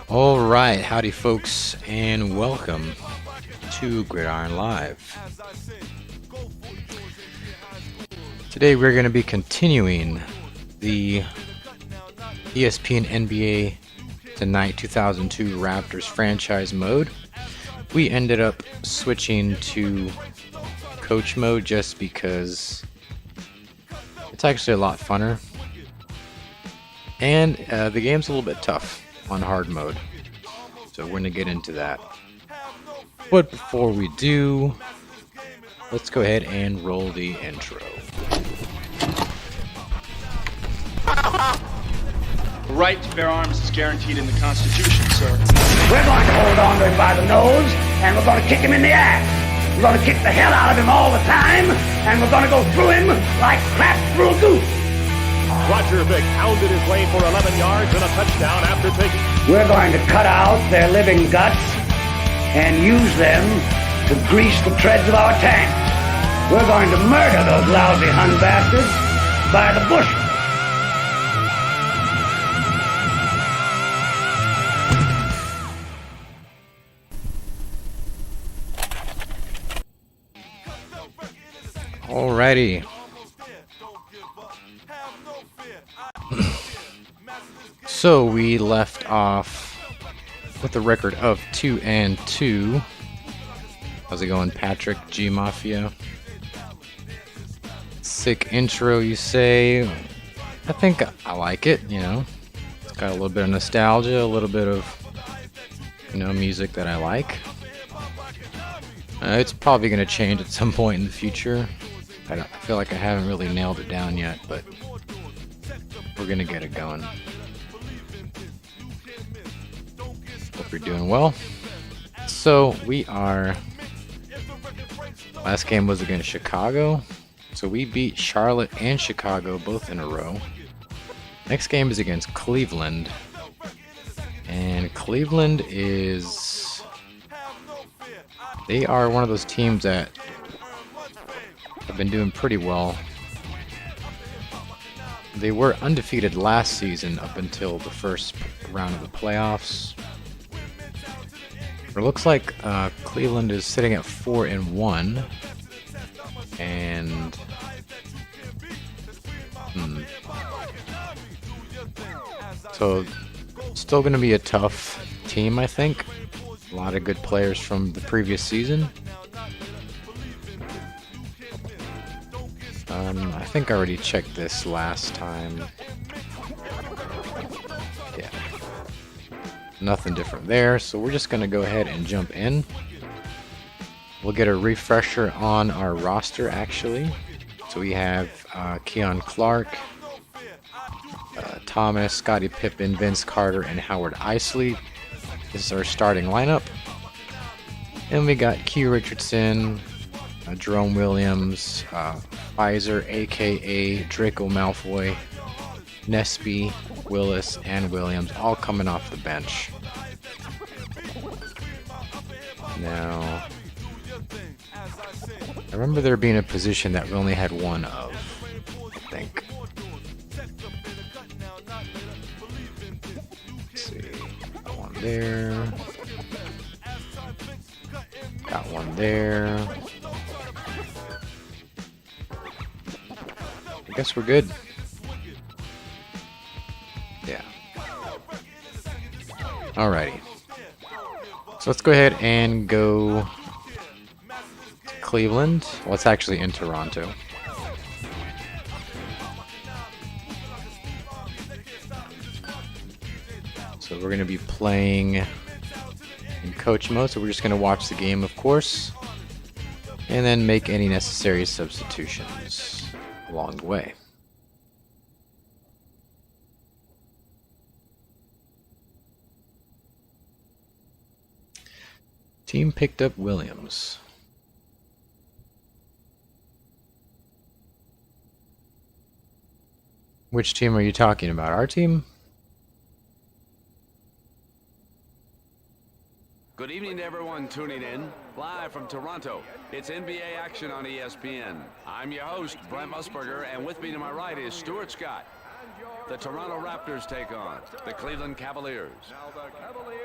All right, howdy folks, and welcome to Gridiron Live. Today we're going to be continuing the ESPN NBA 2Night 2002 Raptors franchise mode. We ended up switching to coach mode just because it's actually a lot funner, and the game's a little bit tough on hard mode, so we're going to get into that. But before we do, let's go ahead and roll the intro. The right to bear arms is guaranteed in the Constitution, sir. We're going to hold on to him by the nose, and we're going to kick him in the ass. We're going to kick the hell out of him all the time, and we're going to go through him like crap through a goose. Roger Vick pounded his lane for 11 yards and a touchdown after taking... We're going to cut out their living guts and use them to grease the treads of our tanks. We're going to murder those lousy Hun bastards by the bushel. Alrighty. So we left off with a record of 2-2. How's it going, Patrick G Mafia? Sick intro, you say? I think I like it, you know. It's got a little bit of nostalgia, a little bit of, music that I like. It's probably going to change at some point in the future. I feel like I haven't really nailed it down yet, but we're going to get it going. Hope you're doing well. So we are... Last game was against Chicago. So we beat Charlotte and Chicago both in a row. Next game is against Cleveland. And Cleveland is... They are one of those teams that have been doing pretty well. They were undefeated last season up until the first round of the playoffs. It looks like Cleveland is sitting at 4-1, and so still going to be a tough team, I think. A lot of good players from the previous season. I think I already checked this last time. Yeah. Nothing different there, so we're just going to go ahead and jump in. We'll get a refresher on our roster, actually. So we have Keon Clark, Thomas, Scottie Pippen, Vince Carter, and Howard Isley. This is our starting lineup. And we got Q Richardson, Jerome Williams, Pfizer, aka Draco Malfoy, Nesby, Willis, and Williams, all coming off the bench. Now, I remember there being a position that we only had one of, I think. Let's see, got one there. Got one there. I guess we're good. Yeah. Alrighty. So let's go ahead and go to Cleveland. Well, it's actually in Toronto. So we're going to be playing in coach mode, so we're just going to watch the game, of course, and then make any necessary substitutions along the way. Team picked up Williams. Which team are you talking about? Our team? Good evening to everyone tuning in. Live from Toronto, it's NBA action on ESPN. I'm your host, Brent Musburger, and with me to my right is Stuart Scott. The Toronto Raptors take on the Cleveland Cavaliers.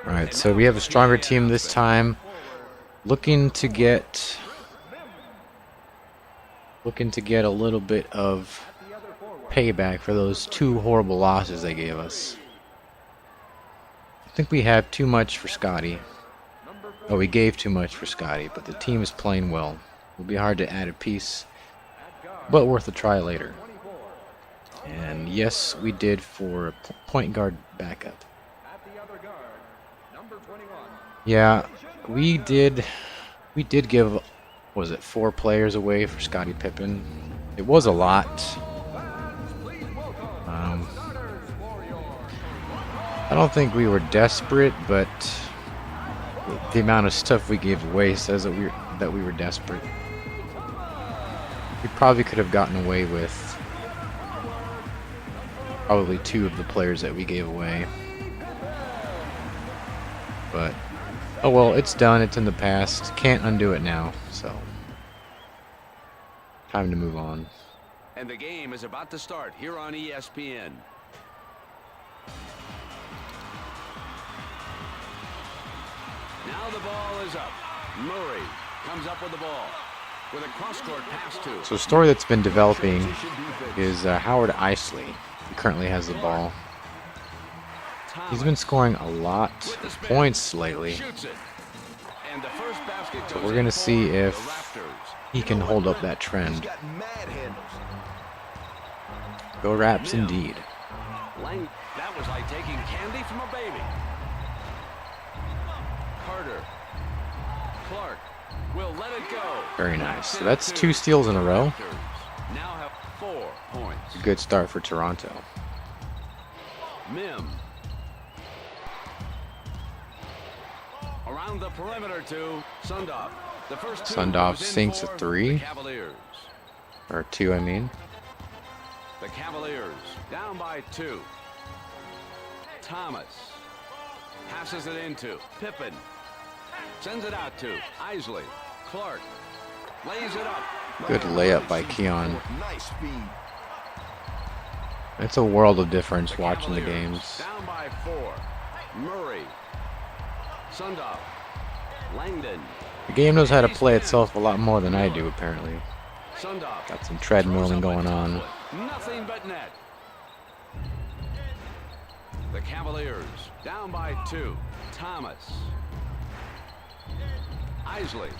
All right, so we have a stronger team this time. Looking to get a little bit of payback for those 2 horrible losses they gave us. I think we have too much for Scotty. Oh, we gave too much for Scotty, but the team is playing well. It'll be hard to add a piece, but worth a try later. And yes, we did for a point guard backup. Yeah, we did give, was it 4 players away for Scottie Pippen? It was a lot. I don't think we were desperate, but the amount of stuff we gave away says that we were desperate. We probably could have gotten away with probably 2 of the players that we gave away. But oh well, it's done. It's in the past. Can't undo it now. So time to move on. And the game is about to start here on ESPN. Now the ball is up. Murray comes up with the ball with a cross-court pass to. So a story that's been developing is Howard Isley. He currently has the ball. He's been scoring a lot of points lately. So we're going to see if he can hold up that trend. Go Raps indeed. That was like taking candy from a baby. Carter. Clark will let it go. Very nice. So that's 2 steals in a row. Now have 4 points. A good start for Toronto. Mim. Around the perimeter to Sundov. The first 2 Sundov goes in sinks a for 3. the Cavaliers. Or 2, I mean. The Cavaliers down by 2. Thomas passes it into Pippen. Sends it out to Isley. Clark lays it up. Good layup by Keon. It's a world of difference watching the games. Down by 4. Murray. Sundov. Langdon. The game knows how to play itself a lot more than I do, apparently. Sundov. Got some treadmilling going on. Nothing but net. The Cavaliers down by 2. Thomas. Isley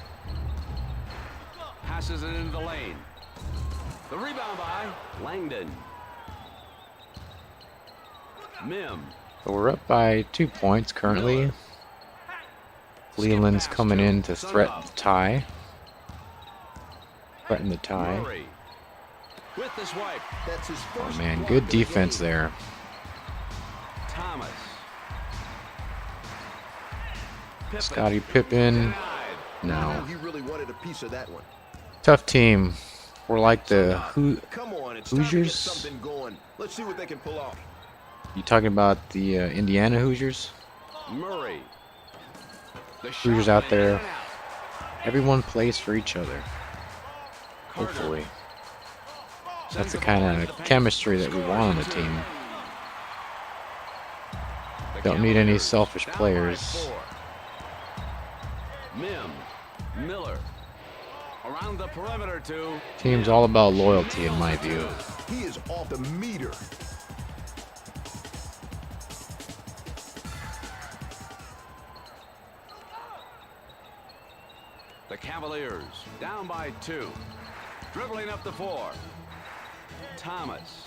passes it into the lane. The rebound by Langdon. Mim. So we're up by 2 points currently. Cleveland's coming in to threaten the tie. Threaten the tie. Murray with the swipe. That's his first. Oh man, good defense there. Thomas. Scottie Pippen. No. He really wanted a piece of that one. Tough team. We're like the Come on, it's time to get Hoosiers. something going. Let's see what they can pull off. You talking about the Indiana Hoosiers? Murray. The Hoosiers shot out there. in and out. Everyone plays for each other. Hopefully. That's the kind of chemistry that we want on the team. Don't need any selfish players. Mim. Miller. Around the perimeter to Team's all about loyalty in my view. He is off the meter. the Cavaliers. Down by 2. Dribbling up the floor. Thomas.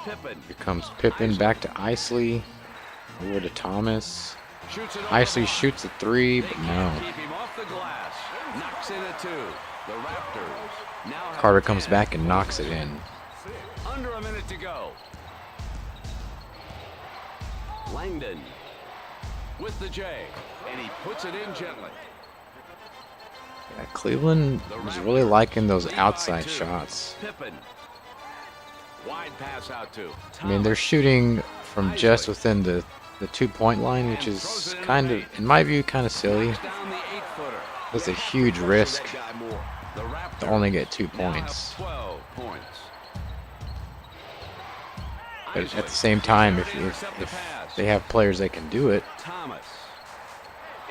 Pippen. Here comes Pippen back to Isley. Over to Thomas. Isley shoots a 3, but no. Keep him off the glass. Knocks in a 2. The Raptors now have Carter 10. comes back and knocks it in. Under a minute to go. Langdon with the J, and he puts it in gently. Yeah, Cleveland is really liking those outside shots. Pippen. Wide pass out to I mean, they're shooting from just within the the 2-point line, which is kind of, in my view, kind of silly. Down the 8-footer. It's a huge risk That guy more. The Raptors to only get 2 now have points. 12 points. But at the same time, if they have players that can do it, Thomas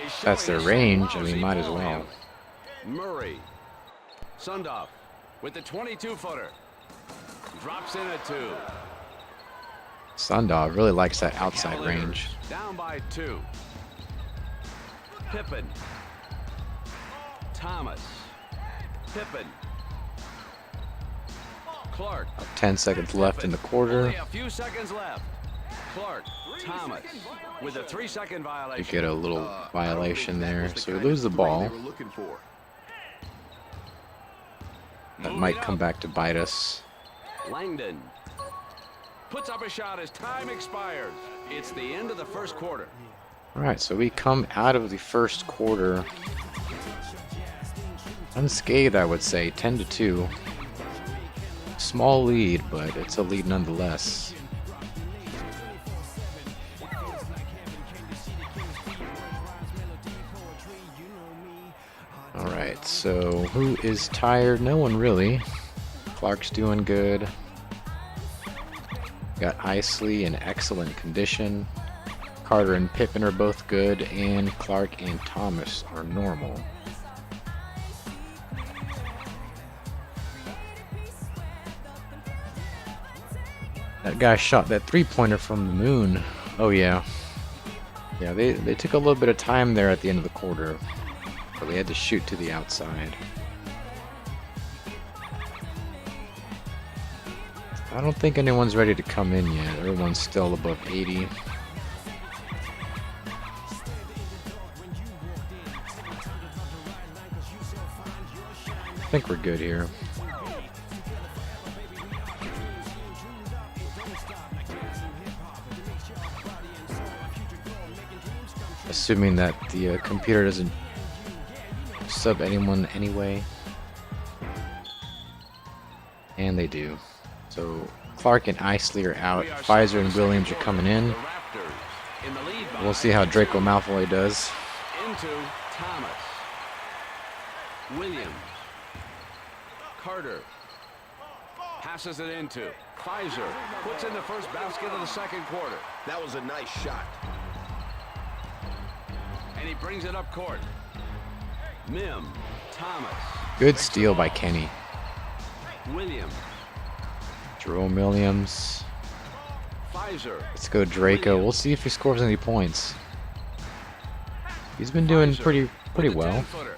is that's showing their range. I some mean, might as well. lousy ball. Murray. Sundoff with the 22-footer. Drops in at 2. Sundog really likes that outside Cavaliers range. Down by 2. Pippen. Thomas. Pippen. Clark. 10 seconds left in the quarter. Only a few seconds left. Clark. Thomas with a 3-second We violation. get a little I don't violation think that there, was the so we kind lose the of three ball. they were looking for. That Moving might come up. back to bite us. Langdon puts up a shot as time expires. It's the end of the first quarter. All right, so we come out of the first quarter unscathed, I would say, 10-2. Small lead, but it's a lead nonetheless. All right, so who is tired? No one really. Clark's doing good. Got Isley in excellent condition. Carter and Pippen are both good, and Clark and Thomas are normal. That guy shot that 3-pointer from the moon. Oh yeah. Yeah, they took a little bit of time there at the end of the quarter. But they had to shoot to the outside. I don't think anyone's ready to come in yet. Everyone's still above 80. I think we're good here. Assuming that the computer doesn't sub anyone anyway. And they do. So Clark and Isley are out. Pfizer and Williams are coming in. The Raptors in the lead by We'll see how Draco Malfoy does. into Thomas. Williams. Carter passes it into Pfizer. Puts in the first basket of the second quarter. That was a nice shot. And he brings it up court. Mim. Thomas. Good steal by Kenny. Williams. Jerome Williams. Pfizer. Let's go Draco. We'll see if he scores any points. He's been doing Pfizer pretty with the well. 10-footer.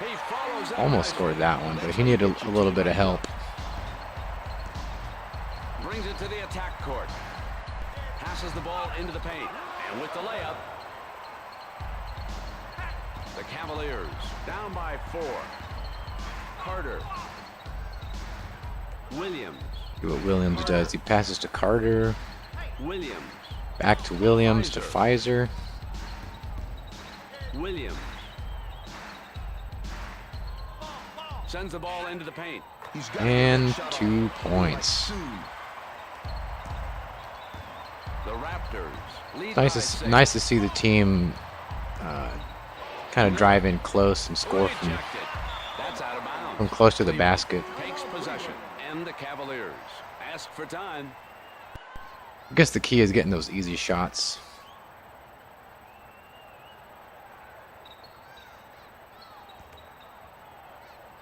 He follows up Almost nicely. scored that one, but he needed a little bit of help. Brings it to the attack court. Passes the ball into the paint. And with the layup, the Cavaliers down by 4. Carter. Williams. See what Williams does. He passes to Carter. Williams. Back to Williams to Pfizer. Williams. Sends the ball into the paint. He's got And shot 2 off. points. Soon. The Raptors lead Nice by to 6. nice to see the team kind of drive in close and score from Rejected. That's out of bounds. close to the basket. Takes possession. And the Cavaliers ask for time. I guess the key is getting those easy shots.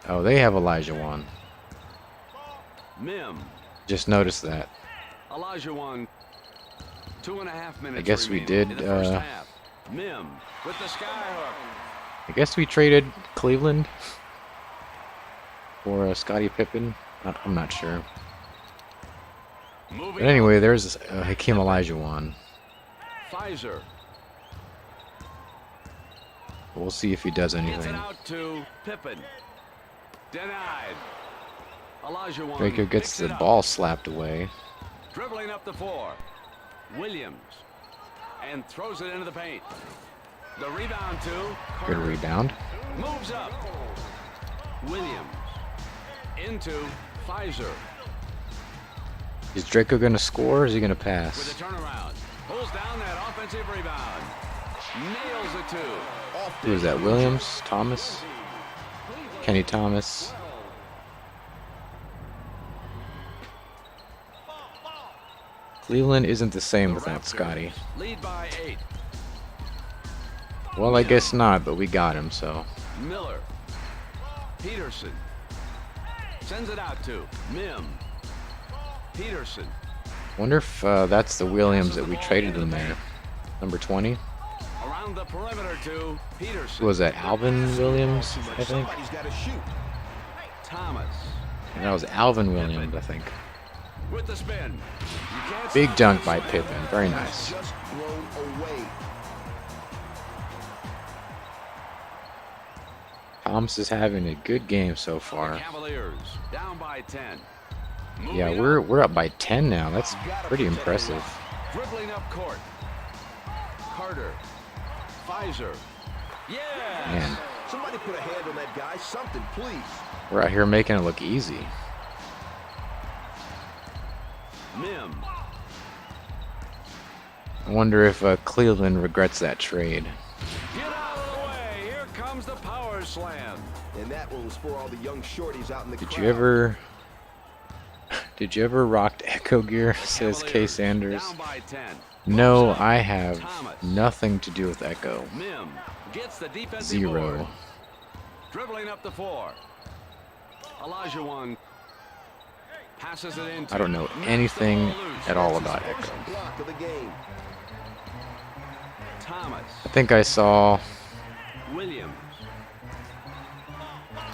Oh, they have Elijah Wan. Mim. Just noticed that. Olajuwon. 2.5 minutes. I guess we remaining did, in the first half. Mim with the skyhook. I guess we traded Cleveland for Scottie Pippen. I'm not sure. Moving But anyway, there's Hakeem Olajuwon. Pfizer We'll see if he does gets it anything. out to Pippen. Denied. Olajuwon Draco gets picks the it up. ball slapped away. Dribbling up the floor. Williams. And throws it into the paint. The rebound to Good Carter. rebound. Moves up. Williams. Into Pfizer. Is Draco going to score or is he going to With pass? a turnaround. Pulls down that offensive rebound. Nails it too. Who is that? Williams? Thomas? Kenny Thomas. Cleveland isn't the same without Scotty. Lead by 8. Well, I guess not, but we got him, so. Miller. Peterson. Sends it out to Mim. Peterson. Wonder if that's the Williams that we traded in there. Number 20. Around the perimeter to Peterson. Who was that? Alvin Williams, I think. Somebody's got to shoot. Thomas. And that was Alvin Williams, I think. With the spin. You can't Big stop dunk it. by Pippen. Very nice. Just thrown away. Thomas is having a good game so The far. Cavaliers down by 10. Yeah, Moving we're up by 10 now. That's pretty impressive. up, dribbling up court. Carter. Pfizer. Yeah. Man, Somebody put a hand on that guy. Something, please. we're out here making it look easy. Mim. I wonder if Cleveland regrets that trade. Get out of the way. Here comes the power slam. And that one was for all the young shorties out in the Did crowd. you ever rock Echo gear? Says K. Cavaliers Sanders. Down by 10. No, I have nothing to do with Echo. Mim gets the defensive Zero. board. Dribbling up the floor. Olajuwon passes it in. I don't know anything at all about Echo. First block of the game. Thomas. I think I saw Williams.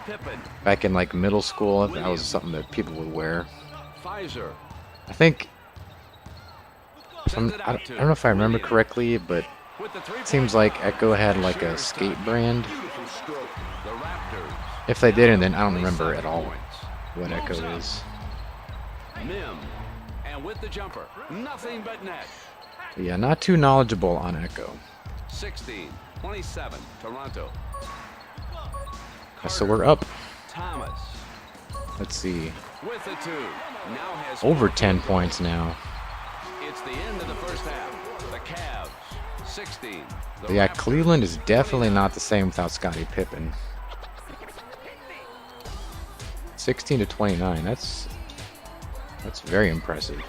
Pippen. back in like middle school, that was something that people would wear. Pfizer. I think, Sends it I out don't know if I remember Williams. correctly, but With the it seems like Echo had like a skate brand. Beautiful stroke. The Raptors. If they didn't, then I don't remember Only at all 7 points. what Echo Moves up. is. Mim. And with the jumper. Nothing but net. But yeah, not too knowledgeable on Echo. 16-27. Toronto. So we're up. Thomas. Let's see. With the 2. Now has Over 10 points now. It's the end of the first half. The Cavs, 16. But yeah, Cleveland is definitely not the same without Scottie Pippen. 16-29. That's very impressive.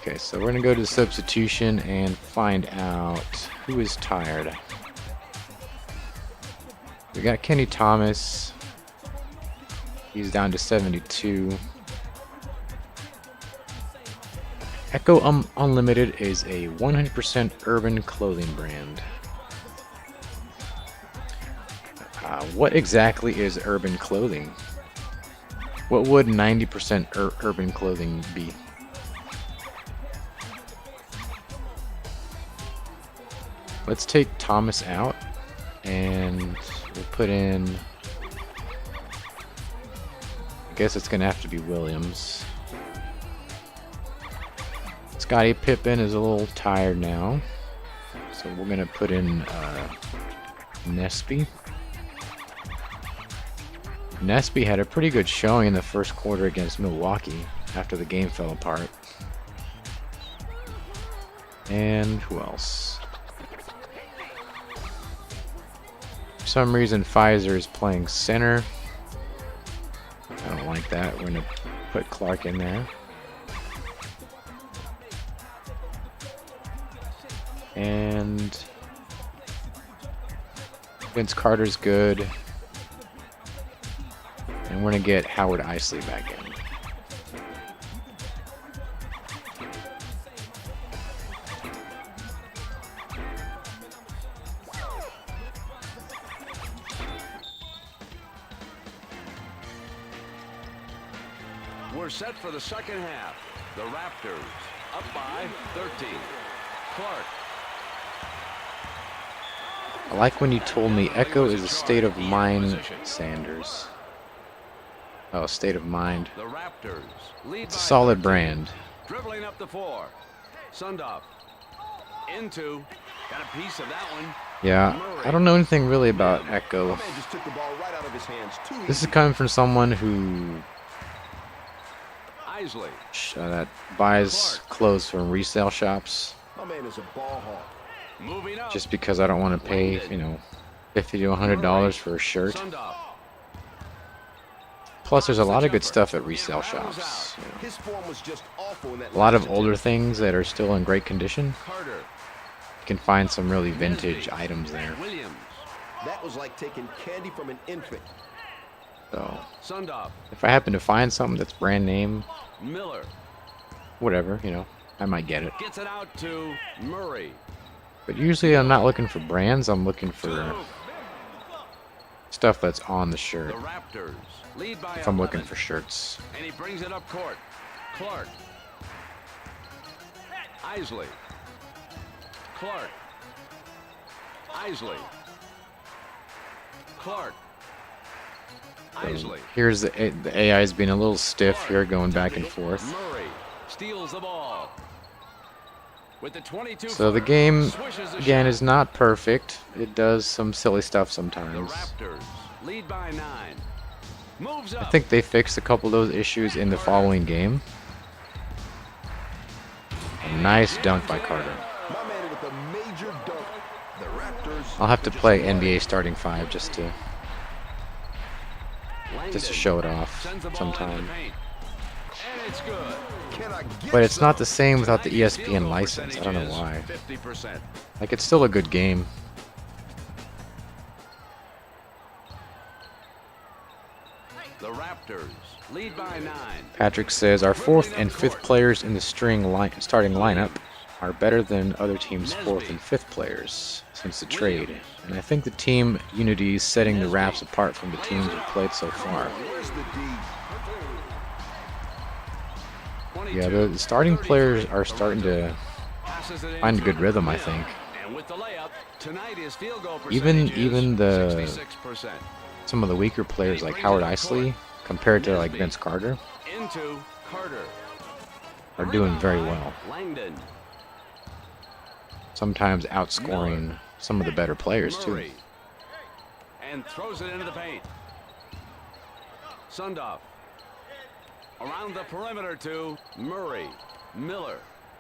Okay, so we're gonna go to the substitution and find out who is tired. We got Kenny Thomas. He's down to 72. Echo Unlimited is a 100% urban clothing brand. What exactly is urban clothing? What would 90% urban clothing be? Let's take Thomas out and we'll put in, I guess it's gonna have to be Williams. Scottie Pippen is a little tired now, so we're gonna put in Nesby. Nesby had a pretty good showing in the first quarter against Milwaukee after the game fell apart. And who else? For some reason Pfizer is playing center. I don't like that. We're gonna put Clark in there. And Vince Carter's good. And we're gonna get Howard Isley back in. We're set for the second half. The Raptors up by 13. Clark. I like when you told me Echo is a state of mind, Sanders. Oh, state of mind. The Raptors lead It's a by solid 13. brand. Dribbling up the floor. Sundop. Into. Got a piece of that one. Yeah, I don't know anything really about Echo. Man just took the ball right out of his hands. Too This is easy. coming from someone who Isley. That buys clothes from resale shops. My man is a ball hawk. Moving up. Just because I don't want to pay, you know, $50 to $100 for a shirt. Sundop. Plus, there's a lot of good stuff at resale shops. You know. His form was just awful in that A lot of last older attempt. things that are still in great condition. Carter. You can find some really vintage items there. Williams. That was like taking candy from an infant. So, Sundop. if I happen to find something that's brand name, Miller. whatever, you know, I might get it. Gets it out to Murray. But usually I'm not looking for brands, I'm looking for stuff that's on the The shirt. Raptors lead by If I'm 11. looking for shirts. And he brings it up court. Clark. Isley. Clark. Isley. Clark. Isley. Here's the AI's being a little stiff here, going back and forth. Murray steals the ball. With the 22. So the game, swishes the again, shot. is not perfect. It does some silly stuff The sometimes. Raptors lead by 9. Moves up. I think they fixed a couple of those issues in the following game. A nice dunk by Carter. My man with a major dunk. The Raptors. I'll have to play NBA starting 5 just to Langdon show it off sends the ball sometime. into the paint. And it's good. Can I get But it's not the some? same without the Tonight, ESPN field goal license. I don't know percentage why. is 50%. Like, it's still a good game. The Raptors lead by 9. Patrick says our 4th and 5th players in the starting lineup are better than other teams' 4th and 5th players since the trade. And I think the team unity is setting the Raps apart from the teams we've played so far. Where's the D? Yeah, the starting players are starting to Passes it find a into good rhythm, I Hill. think. And with the layup, tonight his field goal Even percentage is the 66%. some of the weaker players like Howard Isley compared to like Vince Carter Into Carter. are doing very well. Langdon. Sometimes outscoring some of the better players too. Murray. And throws it into the paint. Sundop. Around the perimeter to Murray. Miller.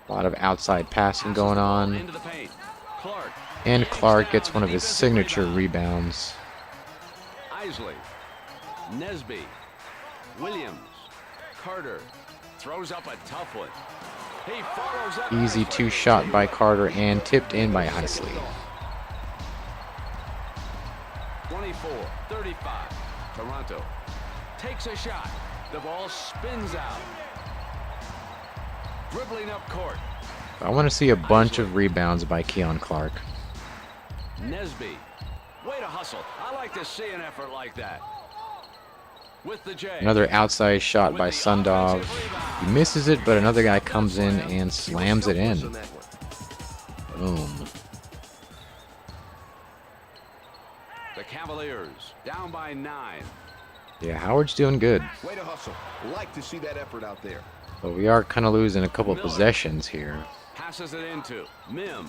A lot of outside passing Passes going the ball on. Into the paint. Clark. And Clark gets one of his signature rebounds. Isley. Nesby. Williams. Carter. Throws up a tough one. He follows up. Easy nicely. 2-shot by Carter and tipped in by Isley. 24-35. Toronto takes a shot. The ball spins out. Dribbling up court. I want to see a bunch of rebounds by Keon Clark. Nesby. Way to hustle. I like to see an effort like that. With the J. Another outside shot by Sundov. He misses it, but another guy comes in and slams it in. On that one. Boom. The Cavaliers down by 9. Yeah, Howard's doing good. Way to hustle. Like to see that effort out there. But we are kind of losing a couple possessions here. Passes it into Mim.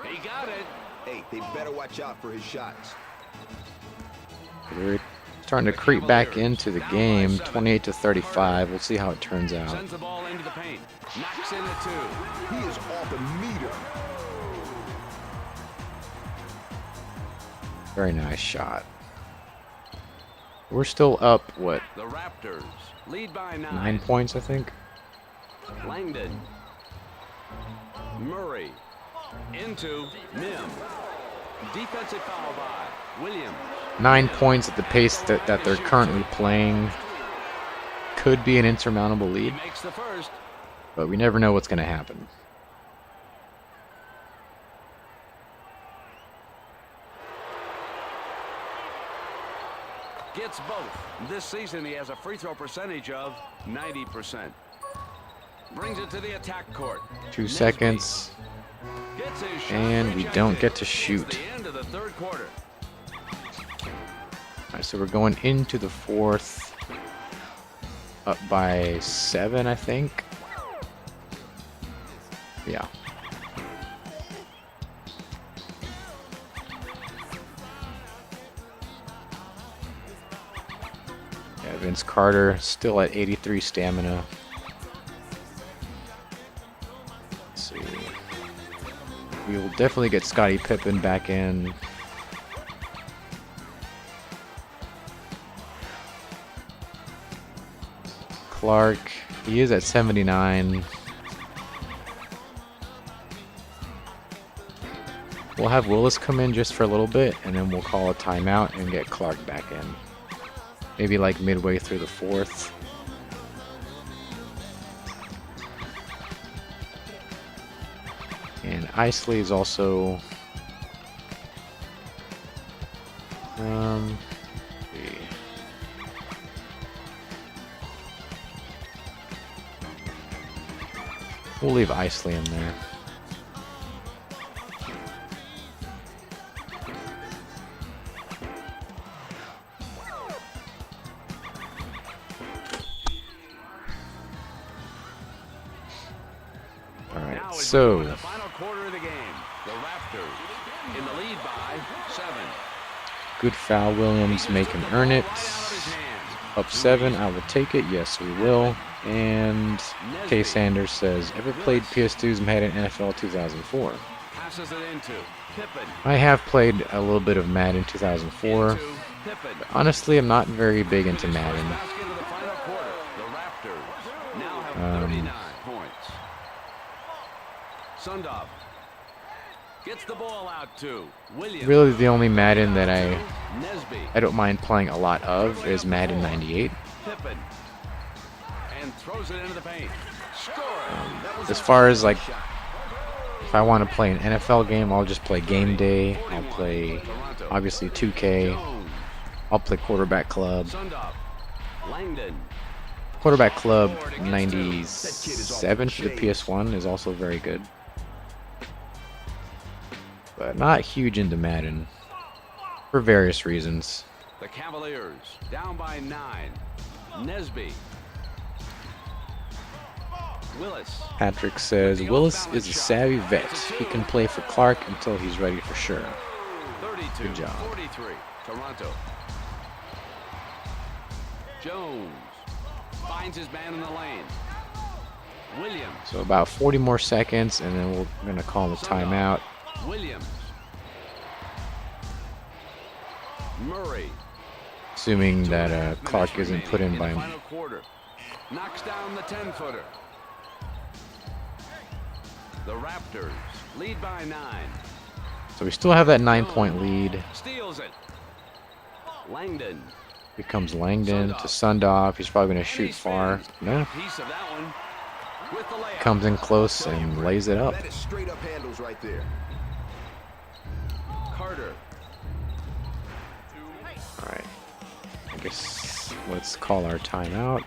He got it. Hey, they better watch out for his shots. We're starting to creep back into the game, 28-35. We'll see how it turns out. Sends the ball into the paint. Knocks in the 2. He is off the meter. Very nice shot. We're still up, what, The Raptors lead by 9. 9 points, I think? Langdon. Murray. Into Mim. Defensive foul by Williams. 9 points at the pace that they're currently playing. Could be an insurmountable He lead, makes the first. but we never know what's going to happen. Gets both. This season he has a free throw percentage of 90%. Brings it to the attack court. 2 Nesby seconds. gets his shot And we don't rejected. get to It's shoot. the end of the third quarter. All right, so we're going into the 4th. Up by 7, I think. Yeah. Yeah, Vince Carter still at 83 stamina. We will definitely get Scottie Pippen back in. Clark, he is at 79. We'll have Willis come in just for a little bit, and then we'll call a timeout and get Clark back in. Maybe like midway through the fourth. And Isley is also... let's see. We'll leave Isley in there. Alright, so the final quarter of the game. The Raptors in the lead by 7. good foul, Williams. Make him earn it. Up 7, I will take it. Yes, we will. And K. Sanders says, ever played PS2's Madden NFL 2004? Passes it into Pippen. I have played a little bit of Madden 2004. Into Pippen. But honestly, I'm not very big into Madden. Basket of the final quarter. The Raptors now have 39 points. Sundov gets the ball out to Williams. Really, the only Madden that Nesby. I don't mind playing a lot of is Madden 98. Pippen. And throws it into the paint. Score. As far as like, if I want to play an NFL game, I'll just play Game Day. I'll play, obviously, 2K. I'll play Quarterback Club. Sundov. Langdon. Quarterback Club 97 for the PS1 is also very good. But not huge into Madden. For various reasons. The Cavaliers down by 9. Nesby. Willis. Patrick says, Willis is a savvy vet. He can play for Clark until he's ready for sure. 32, Good job. 43. Toronto. Jones finds his man in the lane. Williams. So about 40 more seconds, and then we're going to call the timeout. Williams. Murray. Assuming that Clark isn't put in by... Final quarter. Knocks down the 10-footer. The Raptors lead by 9. So we still have that 9-point lead. Steals it. Langdon. Here comes Langdon to Sundov. He's probably going to shoot far. No. Piece of that one. With the layup. Comes in close and lays it up. That is straight up handles right there. Carter. Alright. I guess let's call our timeout.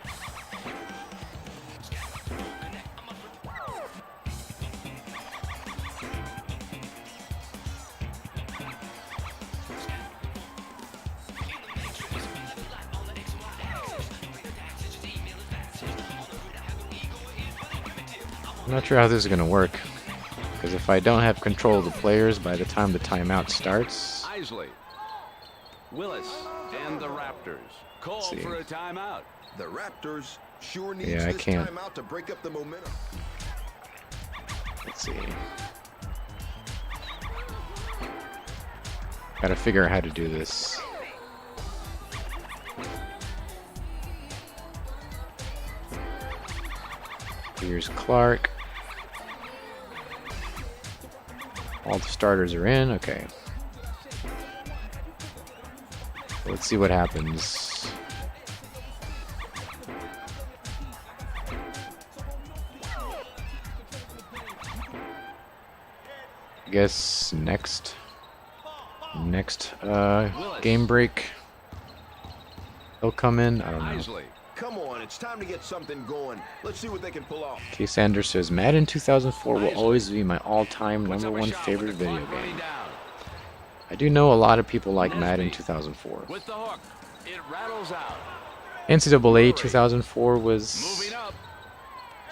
I'm not sure how this is going to work, because if I don't have control of the players by the time the timeout starts, Isley. Willis and the Raptors call see. for a timeout. The Raptors sure needs Yeah, I this can't. timeout to break up the momentum. let's see. Gotta figure out how to do this. Here's Clark. All the starters are in. Okay. Let's see what happens. I guess next game break he'll come in. I don't know. Isley. Come on, it's time to get something going. Let's see what they can pull off. K. Sanders says, Madden 2004 will always be my all-time Puts up a #1 shot favorite with the video clock running game. down. I do know a lot of people like Madden 2004. With the hook. It rattles out. NCAA 2004 was Moving up.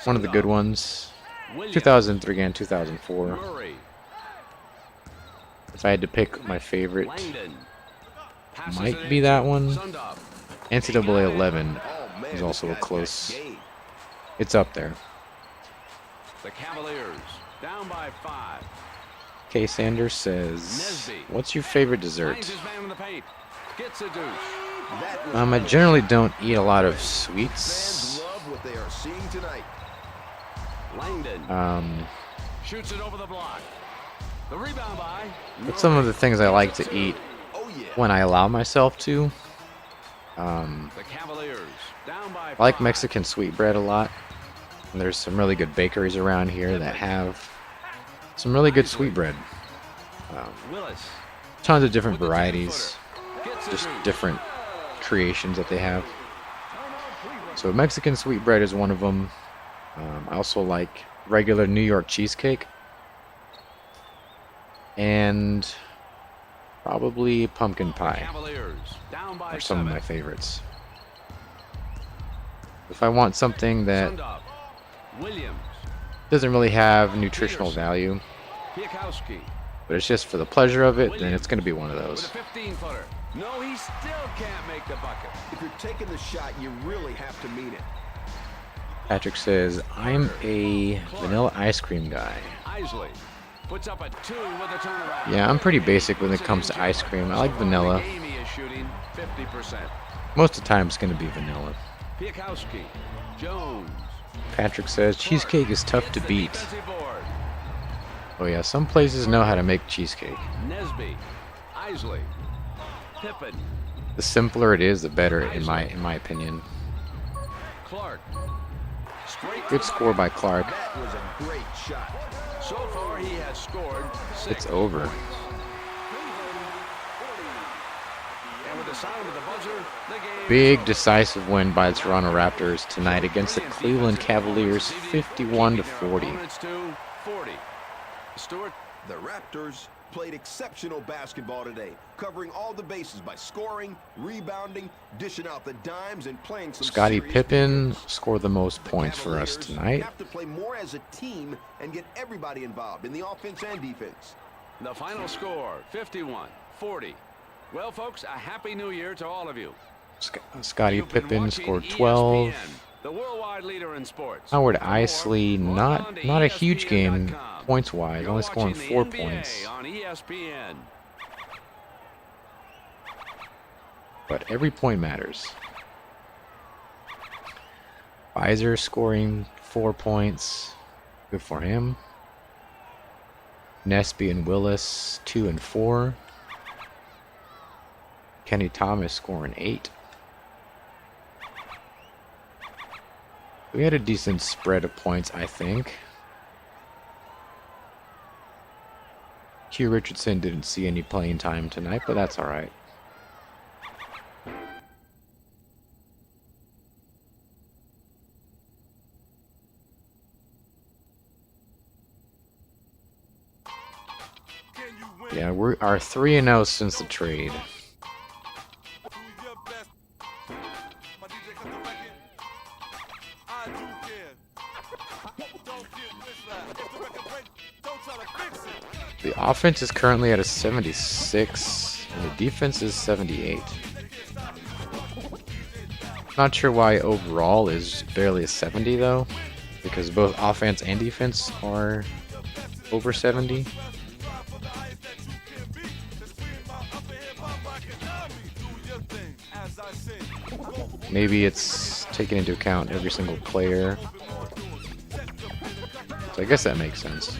one of the good ones. Williams. 2003 and 2004. Murray. If I had to pick my favorite, Langdon. Passes might it be into that one. Sundov. NCAA 11 Oh, man, is this also a guy's close. got game. It's up there. The Cavaliers down by 5. K. Sanders says, Nesby. "What's your favorite Finds dessert?" his man in the paint. Gets a deuce. That was I generally don't eat a lot of fans sweets. love what they are seeing tonight. Langdon shoots it over the block. The rebound by. But some of the things I like to eat Oh yeah. when I allow myself to. The Cavaliers down by I like 5. Mexican sweetbread a lot. And there's some really good bakeries around here that have some really good sweetbread. Willis Tons of different with the varieties, 2-footer. Gets a just deuce. different creations that they have. So Mexican sweetbread is one of them. I also like regular New York cheesecake. And probably pumpkin pie Cavaliers down by are some of 7. my favorites. If I want something that Sundop. Williams. doesn't really have nutritional value, Piakowski but it's just for the pleasure of it, then it's going to be one of with those. a 15-footer. No, he still can't make the bucket. If you're taking the shot, you really have to mean it. Patrick says, "I'm a vanilla ice cream guy." Isley puts up a 2 with a turnaround. Yeah, I'm pretty basic when it comes to ice cream. I like vanilla. Game he is shooting 50%. Most of the time it's going to be vanilla. Piakowski. Jones. Patrick says, "Cheesecake is tough to beat." Defensive board. Oh yeah, some places know how to make cheesecake. Nesby. Isley. Pippen. The simpler it is, the better, in my opinion. Clark. Straight to Good the score by Clark. That was a great shot. So far, he has scored 6 It's over. points. And with the sound of the buzzer, the game Big decisive win by the Toronto Raptors tonight against the Cleveland Cavaliers, 51-40. Opponents to 40. Stewart. The Raptors played exceptional basketball today, covering all the bases by scoring, rebounding, dishing out the dimes, and playing some Scottie serious Pippen defense. scored the most The points for us Cavaliers tonight. have to play more as a team and get everybody involved in the offense and defense. The final score, 51-40. Well, folks, a happy new year to all of you. Scottie You've been Pippen watching scored 12. ESPN, the worldwide leader in sports. Howard For more, Isley, log not on to a huge game ESPN.com. points-wise, You're only scoring watching the 4 NBA points. on ESPN. But every point matters. Pfizer scoring 4 points. Good for him. Nesby and Willis 2 and 4. Kenny Thomas scoring 8. We had a decent spread of points, I think. Q Richardson didn't see any playing time tonight, but that's all right. Yeah, we are 3-0 since the trade. The offense is currently at a 76, and the defense is 78. Not sure why overall is barely a 70 though, because both offense and defense are over 70. Maybe it's taking into account every single player. So I guess that makes sense.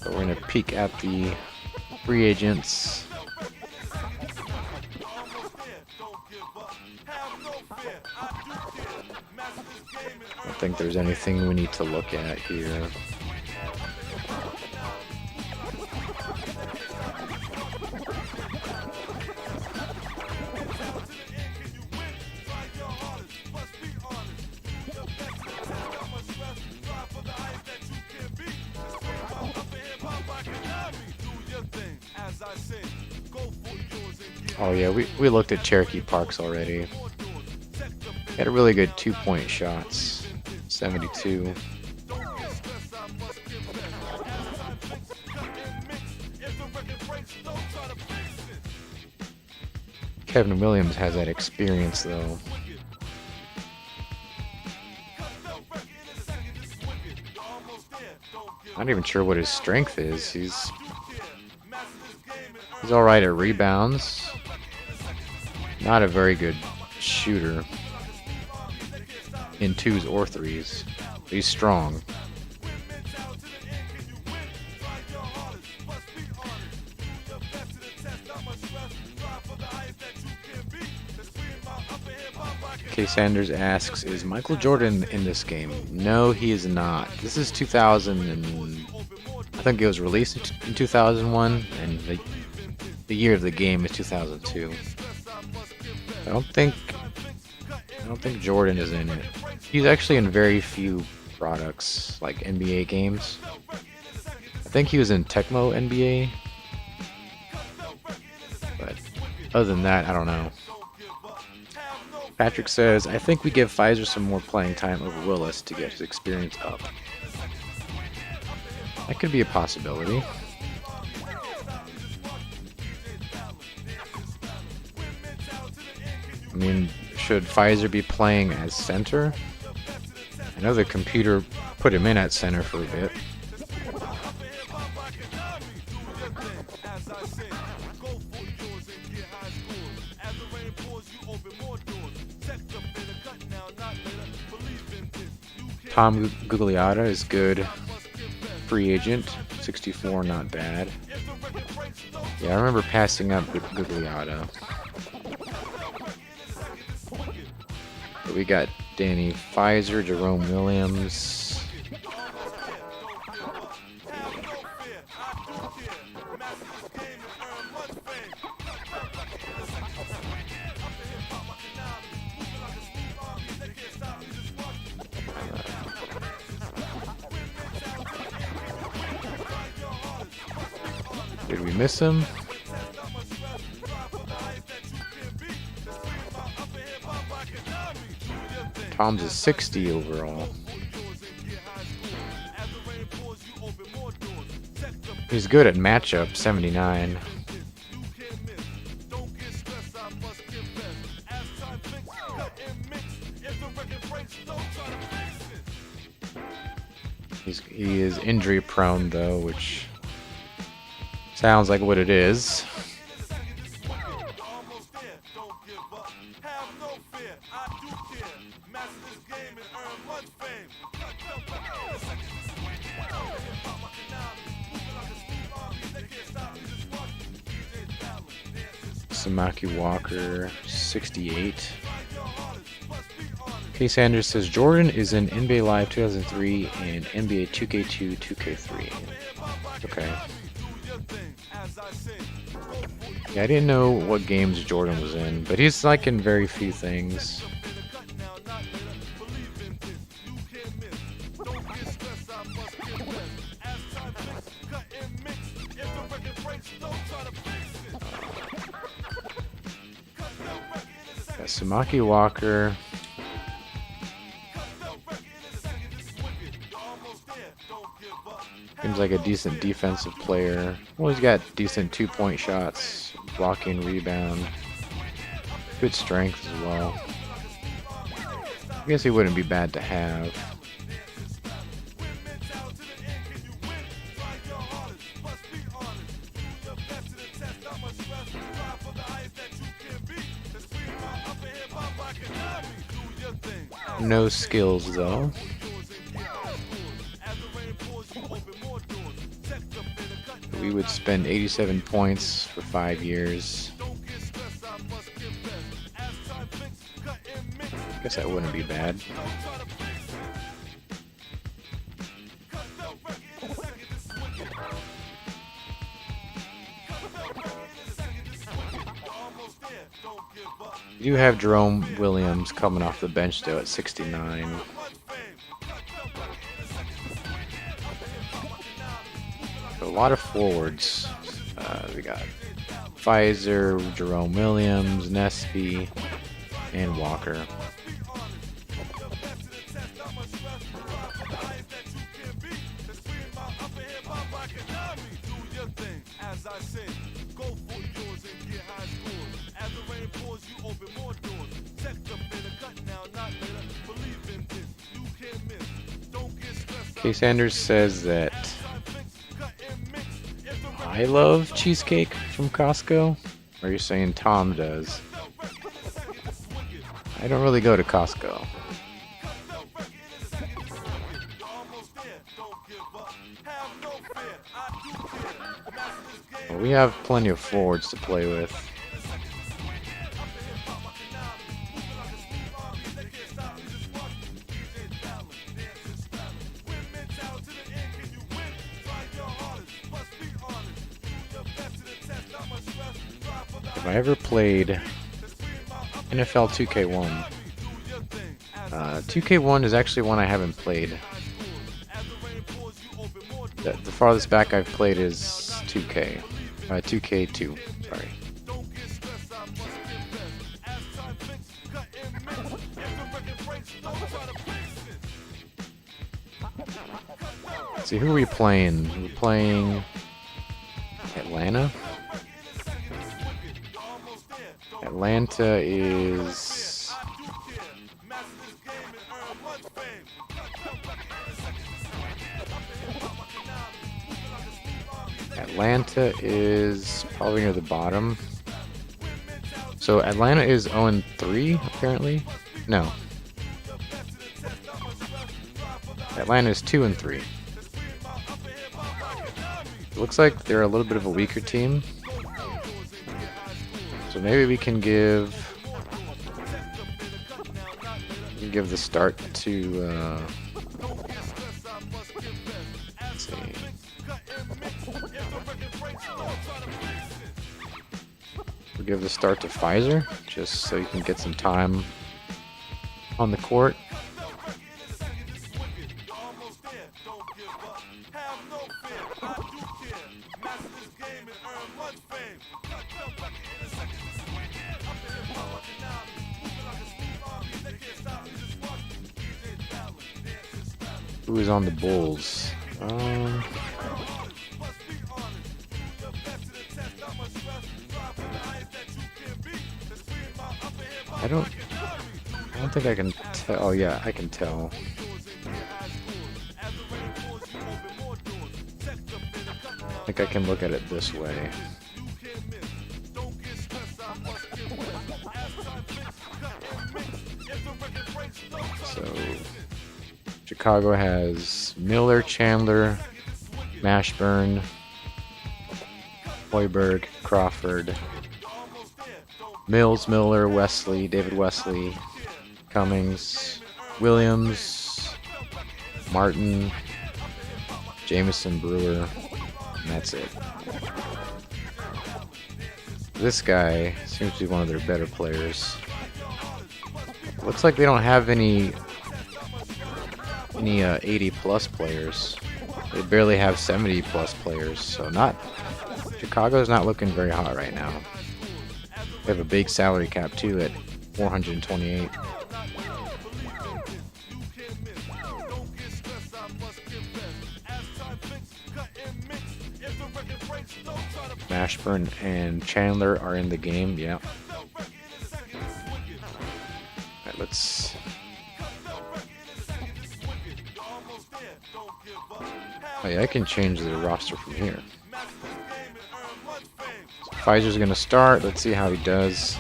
So we're going to peek at the free agents. I don't think there's anything we need to look at here. Oh yeah, we looked at Cherokee Parks already. He had a really good 2-point shots. 72. Kevin Williams has that experience, though. Not even sure what his strength is. He's all right at rebounds. Not a very good shooter in twos or threes. But he's strong. K. Sanders asks, is Michael Jordan in this game? No, he is not. This is 2000 and I think it was released in 2001, and the year of the game is 2002. I don't think Jordan is in it. He's actually in very few products, like NBA games. I think he was in Tecmo NBA, but other than that, I don't know. Patrick says, I think we give Pfizer some more playing time over Willis to get his experience up. That could be a possibility. I mean, should Pfizer be playing as center? I know the computer put him in at center for a bit. Tom Gugliotta is good. Free agent, 64, not bad. Yeah, I remember passing up Gugliotta. But we got Danny Pfizer, Jerome Williams. Did we miss him? Tom's a 60 overall. He's good at matchup, 79. He is injury prone though, which sounds like what it is. Samaki Walker, 68. K. Sanders says Jordan is in NBA Live 2003 and NBA 2K2, 2K3. Okay. Yeah, I didn't know what games Jordan was in, but he's like in very few things. Samaki Walker. Seems like a decent defensive player. Well, he's got decent 2-point shots, blocking, rebound, good strength as well. I guess he wouldn't be bad to have. No skills though. We would spend 87 points for 5 years. Guess that wouldn't be bad. You have Jerome Williams coming off the bench though at 69. A lot of forwards. We got Pfizer, Jerome Williams, Nesby, and Walker. As I said, go for yours and get high scores. As the K. Sanders says that I love cheesecake from Costco. Or you're saying Tom does? I don't really go to Costco. Well, we have plenty of forwards to play with. If I ever played NFL 2K1, 2K1 is actually one I haven't played. The farthest back I've played is 2K. 2K2, sorry. Let's see, who are we playing? We're playing Atlanta. Atlanta is... Atlanta is probably near the bottom. So Atlanta is 0-3 apparently. No. Atlanta is 2-3. It looks like they're a little bit of a weaker team. So maybe we can give the start to let's see. We'll give the start to Pfizer just so you can get some time on the court. Who is on the Bulls? I don't think I can tell. Oh yeah, I can tell. I think I can look at it this way. So Chicago has Miller, Chandler, Mashburn, Hoiberg, Crawford, Mills, Miller, Wesley, David Wesley, Cummings, Williams, Martin, Jameson, Brewer, and that's it. This guy seems to be one of their better players. Looks like they don't have any 80 plus players. They barely have 70 plus players, so Chicago's not looking very hot right now. They have a big salary cap too at 428. Mashburn and Chandler are in the game, yeah. Alright, let's... Oh yeah, I can change the roster from here. So Pfizer's gonna start. Let's see how he does.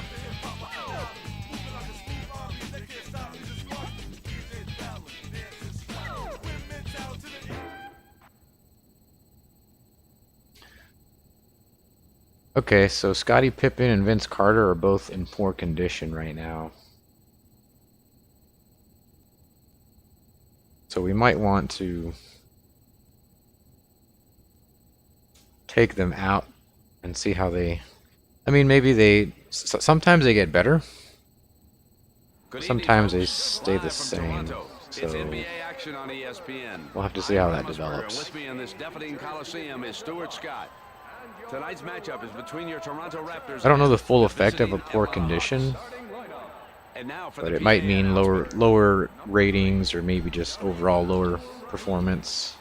Okay, so Scottie Pippen and Vince Carter are both in poor condition right now. So we might want to take them out and see how they... I mean, maybe sometimes they get better. Sometimes they stay the same. So It's NBA action on ESPN. we'll have to see how that develops. With me in this deafening Coliseum is Stuart Scott. Tonight's matchup is between your Toronto Raptors. I don't know the full effect of a poor condition, but it might mean lower ratings or maybe just overall lower performance.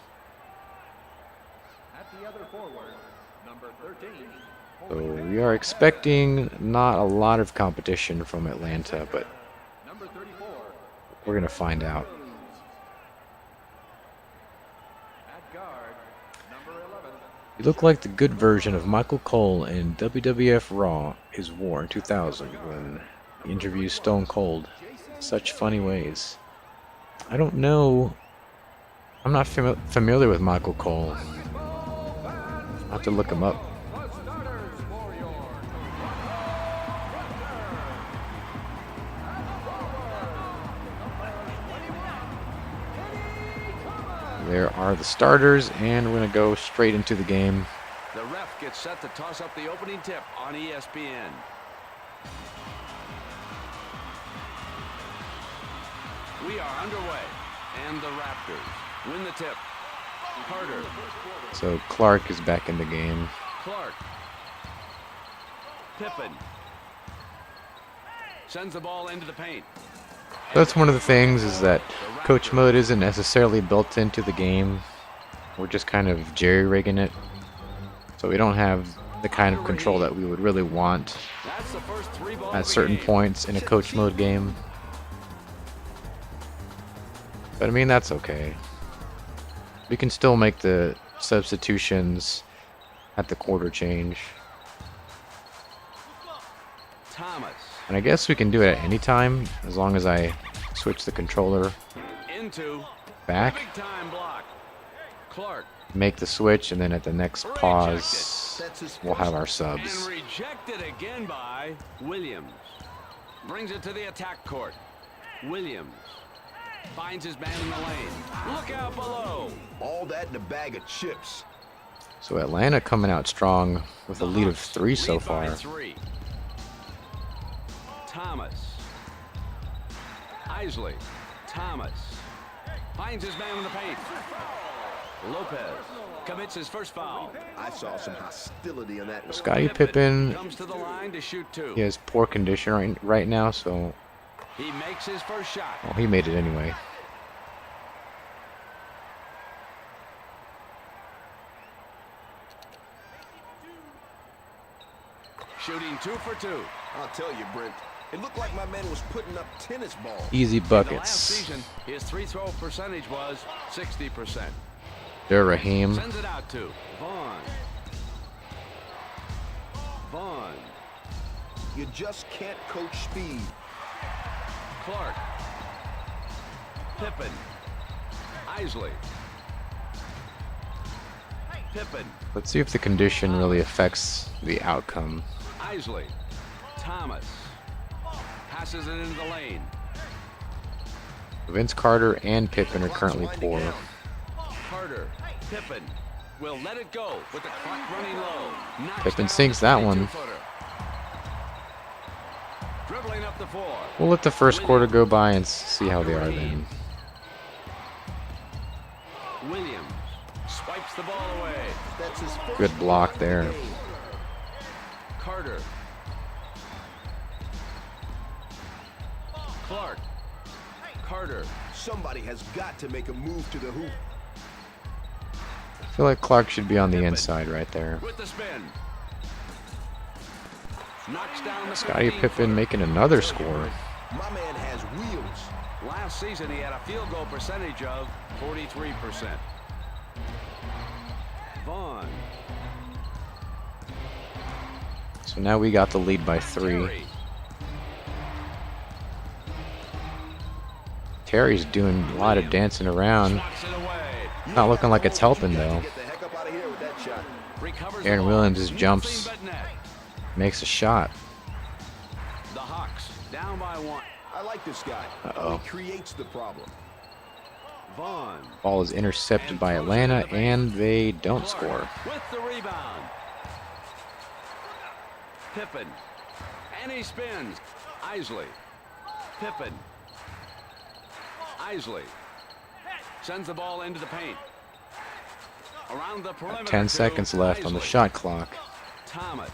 So We are expecting not a lot of competition from Atlanta, but we're going to find out. You look like the good version of Michael Cole in WWF Raw Is War in 2000 when he interviews Stone Cold. Such funny ways. I don't know. I'm not familiar with Michael Cole. I'll have to look him up. There are the starters, and we're going to go straight into the game. The ref gets set to toss up the opening tip on ESPN. We are underway, and the Raptors win the tip. Carter. So Clark is back in the game. Clark. Pippen. Sends the ball into the paint. That's one of the things, is that coach mode isn't necessarily built into the game. We're just kind of jerry-rigging it. So we don't have the kind of control that we would really want at certain points in a coach mode game. But I mean, that's okay. We can still make the substitutions at the quarter change. Thomas. And I guess we can do it at any time, as long as I switch the controller back, big time block. Clark. make the switch, and then at the next pause, we'll have our subs. And rejected again by Williams. Brings it to the attack court. Williams finds his man in the lane. Look out below. All that in a bag of chips. So Atlanta coming out strong with a lead of 3 so far. Thomas. Isley. Thomas. Finds his man in the paint. Lopez commits his first foul. I saw some hostility in that. Scottie Pippen, Comes to the line to shoot 2. he has poor condition right now, so He makes his first shot. well, he made it anyway. Shooting 2 for 2. I'll tell you, Brent. It looked like my man was putting up tennis balls. Easy In the last buckets. season, his free throw percentage was 60%. There, Raheem. Sends it out to Vaughn. Vaughn. You just can't coach speed. Clark. Pippen. Isley. Pippen. Let's see if the condition really affects the outcome. Isley. Thomas. Passes it into the lane. Vince Carter and Pippen are currently poor. Carter. Pippen. Will let it go with the clock running low. Knocks Pippen down sinks the that one. 22-footer. Dribbling up the floor. We'll let the first quarter go by and see how they are then. Williams swipes the ball away. That's his first Good block there. Carter. Clark. Carter. Somebody has got to make a move to the hoop. I feel like Clark should be on the inside right there. With the spin. Knocks down the Scottie 15-footer. Pippen making another score. My man has wheels. Last season he had a field goal percentage of 43%. Vaughn. So now we got the lead by 3. Terry. Terry's doing a lot of dancing around. Knocks it away. Not looking like it's helping though. Get the heck up out of here with that shot. Recovers Aaron the ball. Williams just jumps, Nothing but net. makes a shot. The Hawks down by 1. I like this guy. Uh-oh. He creates the problem. Vaughn. Ball is intercepted by Atlanta, and they don't Clark score. with the rebound. Pippen. And he spins. Isley. Pippen. Isley. Sends the ball into the paint. Around the perimeter. 10 to seconds left on the Isley. shot clock. Thomas.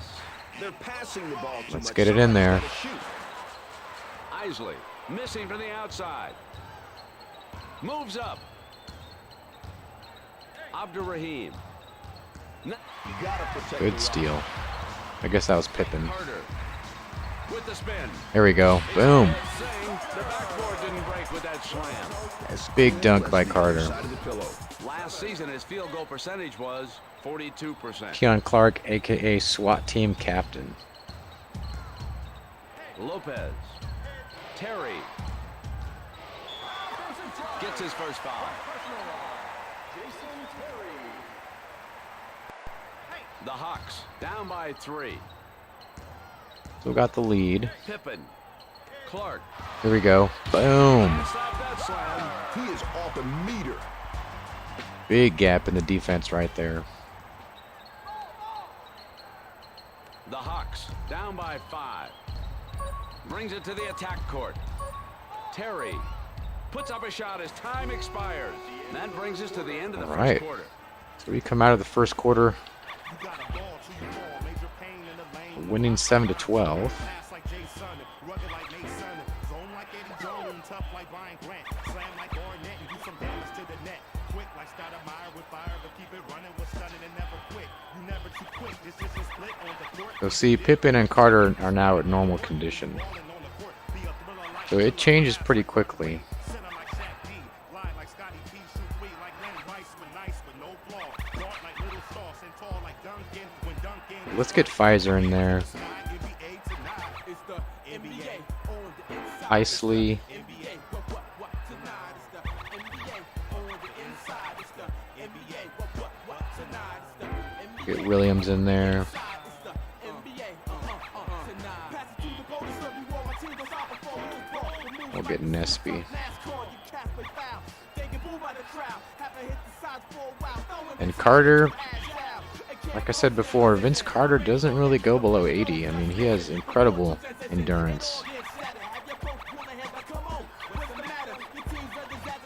They're passing the ball too Let's much. get it in there. Somebody's gotta shoot. Isley. Missing from the outside. Moves up. Abdur Rahim. You gotta protect the Good rock. steal. I guess that was Pippen. Carter with the spin. There we go. Boom. The backboard didn't break with that slam. Big dunk by Carter. Last season, his field goal percentage was 42%. Keon Clark, aka SWAT team captain. Lopez. Terry. Gets his first foul. The Hawks down by 3. Still got the lead. Pippen. Clark. Here we go. Boom. Stop that slam. He is off the meter. Big gap in the defense right there. The Hawks down by 5. Brings it to the attack court. Terry puts up a shot as time expires. And that brings us to the end of the first quarter. So we come out of the first quarter winning 7-12. So see, Pippen and Carter are now at normal condition. So it changes pretty quickly. Let's get Pfizer in there. Isley. Get Williams in there. We'll get Nesby. And Carter, like I said before, Vince Carter doesn't really go below 80. I mean, he has incredible endurance.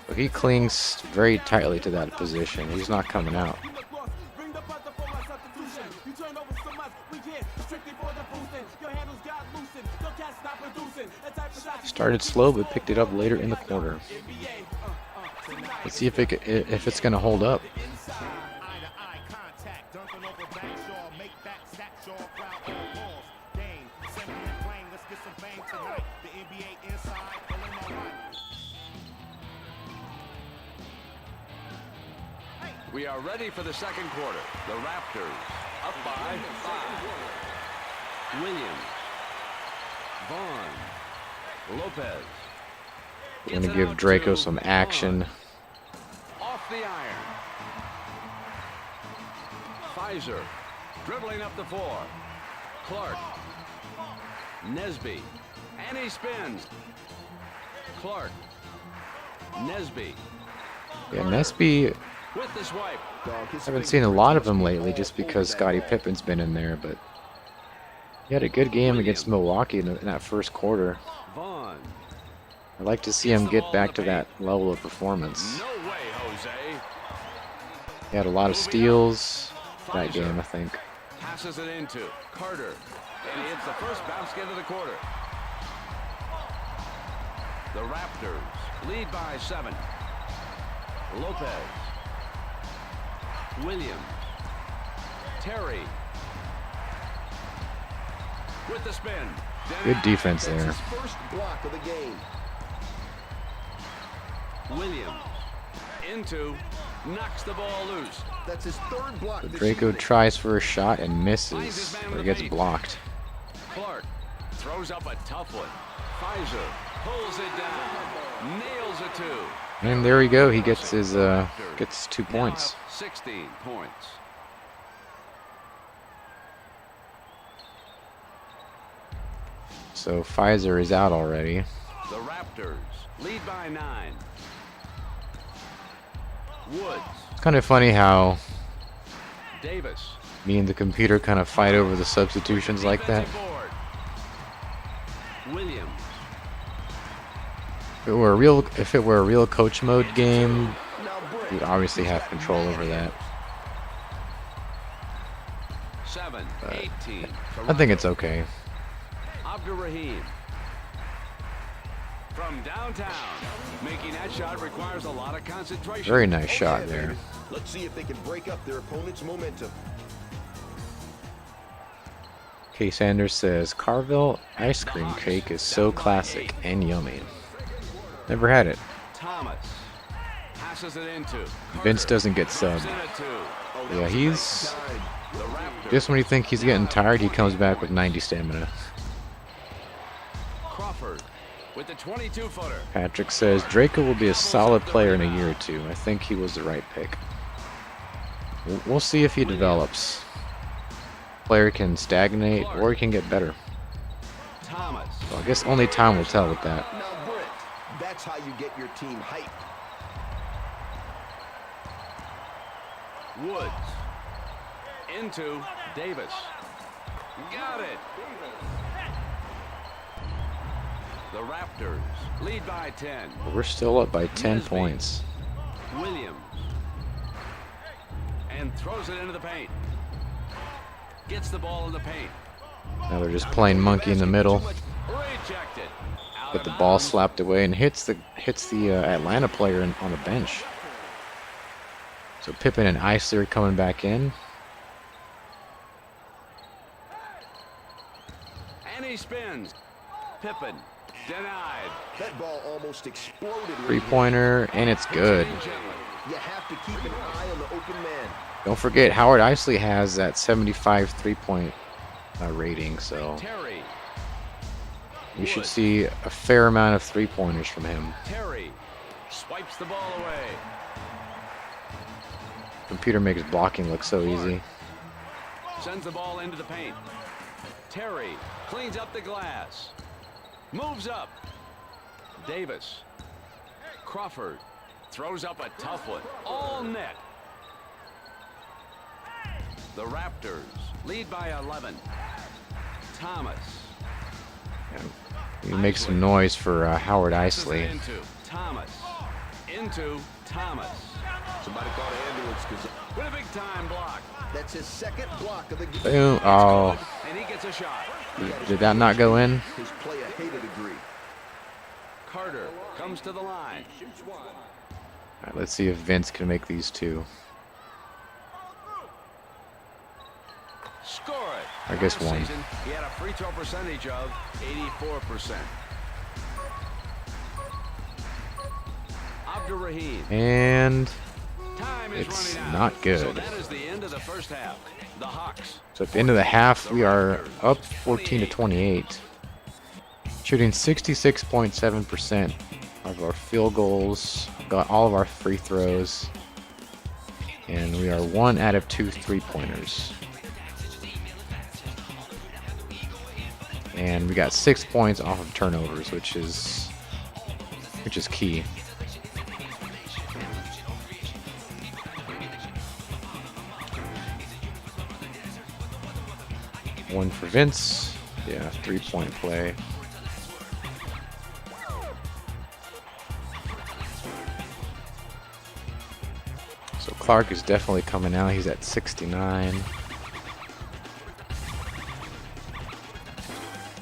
But he clings very tightly to that position. He's not coming out. Started slow, but picked it up later in the quarter. Let's see if it's going to hold up. We are ready for the second quarter. The Raptors up by 5. Williams. Vaughn. Lopez. We're going to give Draco some action. Off the iron. Pfizer dribbling up the floor. Clark. Nesby. And he spins. Clark. Nesby. Yeah, Nesby, With the swipe. I haven't seen a lot of him lately just because Scottie Pippen's been in there, but he had a good game against Milwaukee in that first quarter. Vaughn. I'd like to see him get back to that level of performance. No way, Jose. He had a lot of steals that game, I think. Passes it into Carter. And he hits the first basket of the quarter. The Raptors lead by 7. Lopez. Williams. Terry. With the spin. Good defense That's there. his first block of the game. Williams. Into. Knocks the ball loose. That's his third block. So this Draco evening. tries for a shot and misses, or gets blocked. Clark throws up a tough one. Pfizer pulls it down. Nails it too. And there we go. He gets his gets 2 points. Now 16 points. So Pfizer is out already. The Raptors lead by 9. Woods. It's kind of funny how Davis. me and the computer kind of fight over the substitutions like that. Defensive board. Williams. If it were a real coach mode game, we'd obviously have control over that. 7-18. I think it's okay. Abdurrahim. From downtown. Making that shot requires a lot of concentration. Very nice shot there. Let's see if they can break up their opponent's momentum. K. Sanders says, Carvel ice cream cake is so classic and yummy. Never had it. Thomas passes it into. Vince doesn't get subbed. Yeah, he's... Just when you think he's getting tired, he comes back with 90 stamina. Crawford with the 22-footer. Patrick says, Draco will be a solid player in a year or two. I think he was the right pick. We'll see if he develops. Player can stagnate or he can get better. Thomas. Well, I guess only time will tell with that. Now, Britt, that's how you get your team hyped. Woods into Davis. Got it. The Raptors lead by 10. We're still up by 10 points. Williams. And throws it into the paint. Gets the ball in the paint. Now they're just playing monkey in the middle. Rejected. But the ball slapped away and hits the Atlanta player on the bench. So Pippen and Eisler coming back in. And he spins. Pippen denied. That ball almost exploded. Three-pointer, and it's good. You have to keep an eye on the open man. Don't forget, Howard Eisley has that 75 three-point rating, so Terry. we should see a fair amount of three-pointers from him. Terry swipes the ball away. Computer makes blocking look so easy. Sends the ball into the paint. Terry cleans up the glass. Moves up. Davis. Crawford throws up a tough one. All net. The Raptors lead by 11. Thomas. He makes some noise for Howard Eisley. Into Thomas. Into Thomas. Somebody call an ambulance because With a big time block. that's his second block of the game. Boom. Oh, And he gets a shot. did that not go in? His play a hated degree. Carter comes to the line. All right, let's see if Vince can make these two. Score it. I guess one. Season, he had a free throw percentage of 84%. Abdur-Rahim. And Time is it's running out. not good. So that is the end of the first half. The Hawks. So at the end of the half, we are up 14 to 28. Shooting 66.7% of our field goals. Got all of our free throws. And we are 1 out of 2 three-pointers. And we got 6 points off of turnovers, which is key. One for Vince. Yeah, 3-point play. So Clark is definitely coming out. He's at 69.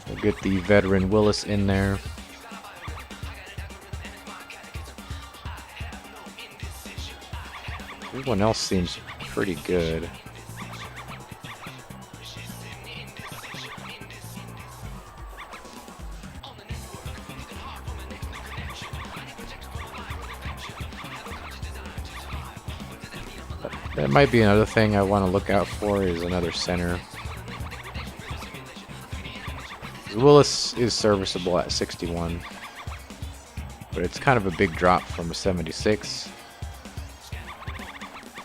We'll get the veteran Willis in there. Everyone else seems pretty good. That might be another thing I want to look out for is another center. Willis is serviceable at 61, but it's kind of a big drop from a 76.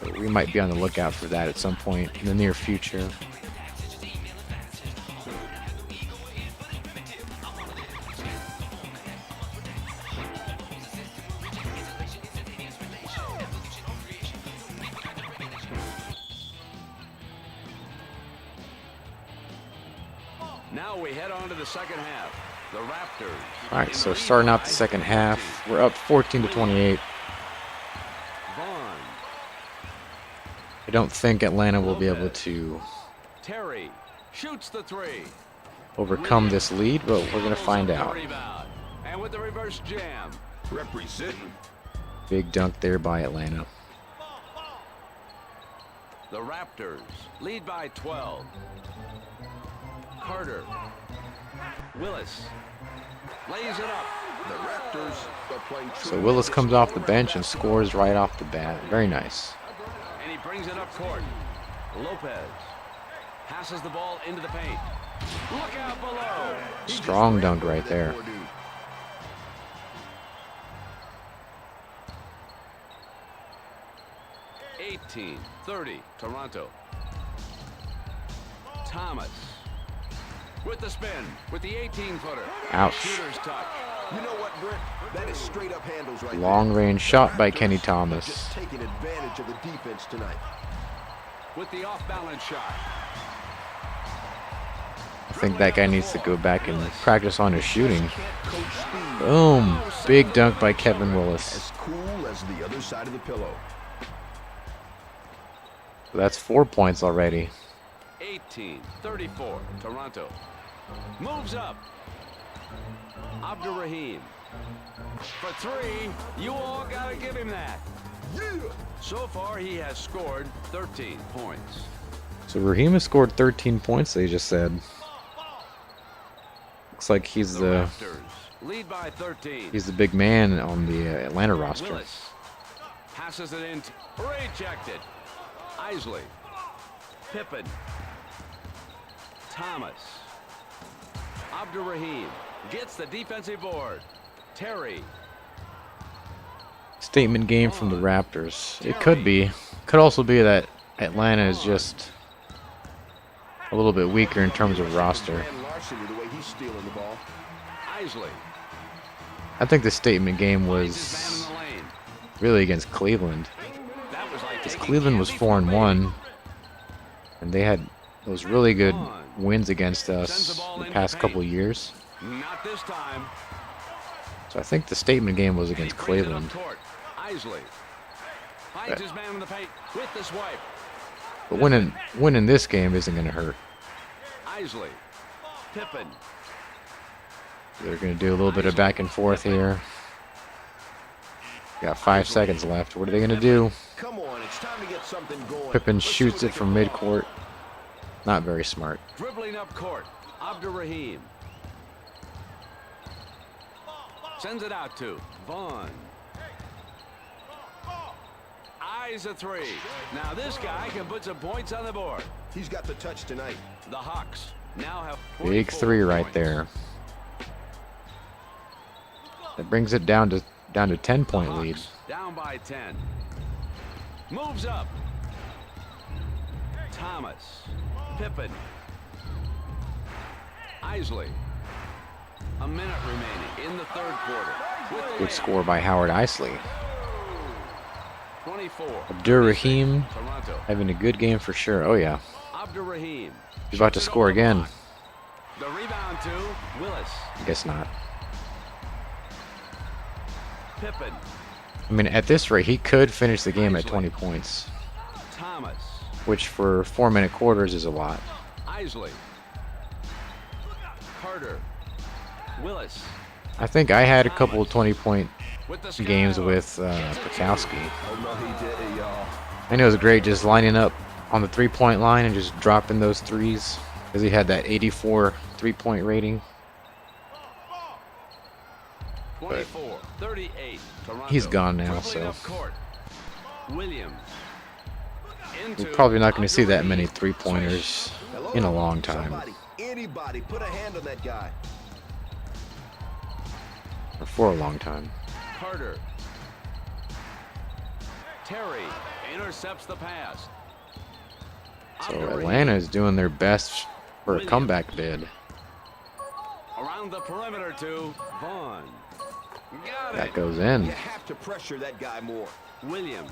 But we might be on the lookout for that at some point in the near future. Now we head on to the second half. The Raptors. All right, so starting out the second half, we're up 14 to 28. Vaughn. I don't think Atlanta will be able to Terry shoots the three. overcome this lead, but we're going to find out. Rebound. And with the reverse jam. Representing. Big dunk there by Atlanta. The Raptors lead by 12. Carter. Willis. Lays it up. The Raptors are playing. So Willis comes off the bench and scores right off the bat. Very nice. And he brings it up court. Lopez passes the ball into the paint. Look out below. Strong dunk right there. 18-30, Toronto. Thomas with the spin, with the 18-footer. Ouch. Shooter's touch. You know what, Brent? That is straight up handles right Long range shot by Kenny Just Thomas. taking advantage of the defense tonight. With the off-balance shot. I think that guy needs to go back and practice on his shooting. Can't coach speed. Boom. Big dunk by Kevin Willis. As cool as the other side of the pillow. That's 4 points already. 18-34, Toronto. Moves up. Abdur-Rahim. For three, you all gotta give him that. Yeah. So far, he has scored 13 points. So Raheem has scored 13 points, they just said. Looks like he's The the Raptors lead by 13. big man on the Atlanta roster. Willis passes it in. Rejected. Isley. Pippen. Thomas. Abdur-Rahim gets the defensive board. Terry. Statement game from the Raptors. It could be. Could also be that Atlanta is just a little bit weaker in terms of roster. And Larceny, the way he's stealing the ball. Isley. I think the statement game Finds his was man in the lane. really against Cleveland. That was like Because taking Cleveland was candy from a 4-1, and they had those really good wins against us the past couple years. baby. Not this time. So I think the statement game was against He brings it Cleveland. up court. Isley finds his man in the paint with the swipe. But winning this game isn't going to hurt. Isley. Pippen. They're going to do a little bit of back and forth here. Got 5 seconds left. What are they going to do? Come on, it's time to get something going. Pippen Let's see shoots what it they from can midcourt. Not very smart. Dribbling up court. Abdur-Rahim. Sends it out to Vaughn. Eyes a three. Now this guy can put some points on the board. He's got the touch tonight. The Hawks now have Big 24 three right points. there. That brings it down to 10-point lead. Hawks down by 10. Moves up. Thomas. Pippen. Isley. A minute remaining in the third quarter. With the Good layup. score by Howard Isley. 24. Abdur-Rahim Toronto. having a good game for sure. Oh yeah. Abdur-Rahim. He's about to Shoots it score over the again. block. The rebound to Willis. I guess not. Pippen. I mean, at this rate, he could finish the game at 20 points, Thomas. which for 4-minute quarters is a lot. Isley. Carter. Willis. I think I had a couple of 20-point With the games skyhook. with Pakowski. Oh, no, he did, y'all. And it was great just lining up on the 3-point line and just dropping those threes because he had that 84 3-point rating. 24-38. Toronto. He's gone now, Dribbling so up court. Williams. Into we're probably not going to see that many Abdur-Rahim. 3-pointers Hello? in a long time, Somebody, anybody, put a hand on that guy. or for a long time. Carter. Terry intercepts the pass. So Abdur-Rahim Atlanta is doing their best for a Williams. comeback bid. around the perimeter to Vaughn. Got That it. goes in. You have to pressure that guy more. Williams.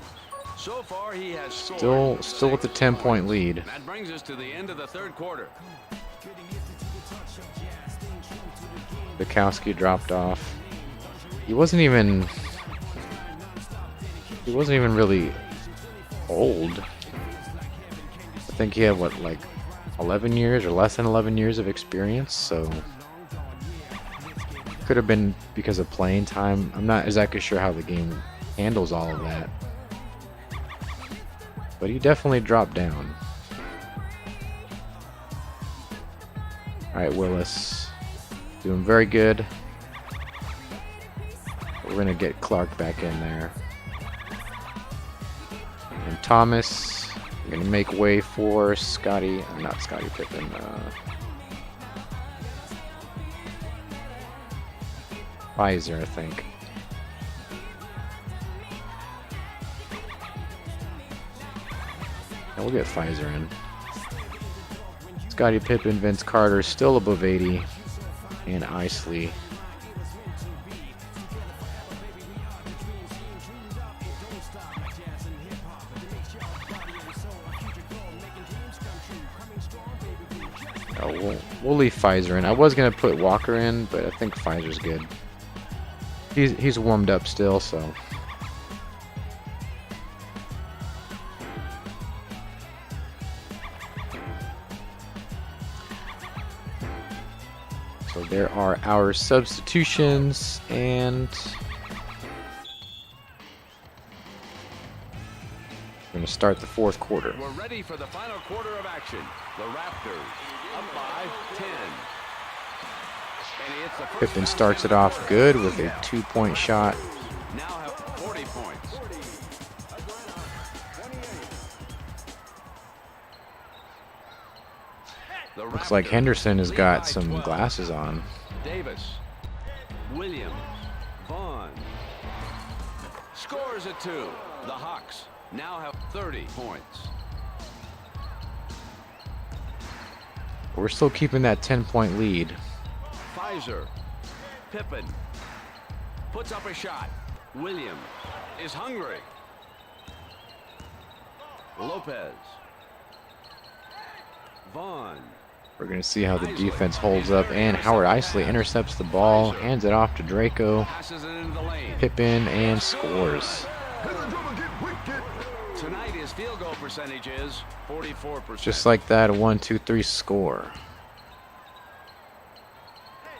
So far, he has scored. Still with the 10-point lead. That brings us to the end of the third quarter. Bukowski dropped off. He wasn't even really old. I think he had what, like 11 years or less than 11 years of experience, so could have been because of playing time. I'm not exactly sure how the game handles all of that. But he definitely dropped down. Alright, Willis. Doing very good. We're going to get Clark back in there. And Thomas. We're going to make way for Scotty. Not Scotty Pippen. Pfizer, I think. Yeah, we'll get Pfizer in. Scottie Pippen, Vince Carter still above 80, and Isley. Oh, we'll leave Pfizer in. I was gonna put Walker in, but I think Pfizer's good. He's warmed up still, so. So there are our substitutions, and we're going to start the fourth quarter. We're ready for the final quarter of action. The Raptors up by 10. And he hits the first Pippen pass starts it down the off court. good with a 2-point shot. Now have 40 points. The Looks like Raptors Henderson has lead got by some 12. glasses on. Davis, Williams, Vaughn scores at 2. The Hawks now have 30 points. We're still keeping that 10-point lead. Pfizer, Pippen puts up a shot. Williams is hungry. Lopez, Vaughn. We're going to see how the defense holds up, and Howard Isley intercepts the ball, hands it off to Draco, Passes it into the lane. Pippen, and scores. Tonight his field goal percentage is 44%. Just like that, a 1-2-3 score.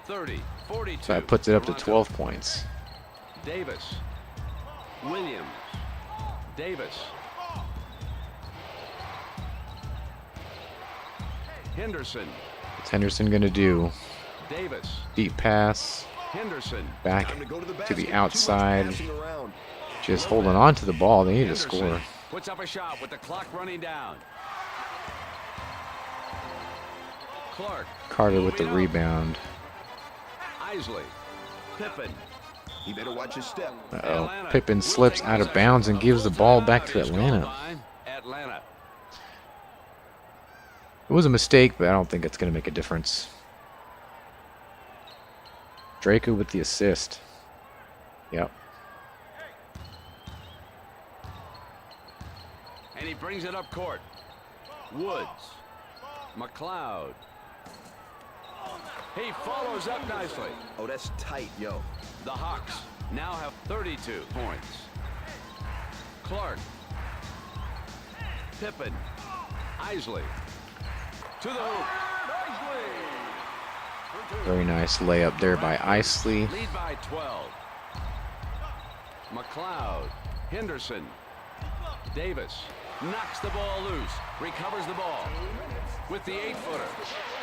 30, 42. So that puts it up to Toronto. 12 points. Davis, Williams, Davis, Henderson, What's Henderson going to do? Davis, Deep pass, Henderson, back Time to go to the to basket. the Too much outside. passing around. Just holding on to the ball. They need to Henderson score. puts up a shot with the clock running down. Clark, Carter with the moving up. rebound. Isley, Pippen, He better watch his step. Uh-oh. Atlanta Pippen will slips take out of possession. bounds and gives the Full ball timeout back to is called Atlanta. by Atlanta. It was a mistake, but I don't think it's going to make a difference. Draco with the assist. Yep. And he brings it up court. Woods, McLeod. He follows up nicely. Oh, that's tight, yo. The Hawks now have 32 points. Clark, Pippen, Isley, to the hoop. Very nice layup there by Isley. Lead by 12. McLeod, Henderson, Davis knocks the ball loose, recovers the ball with the 8-footer.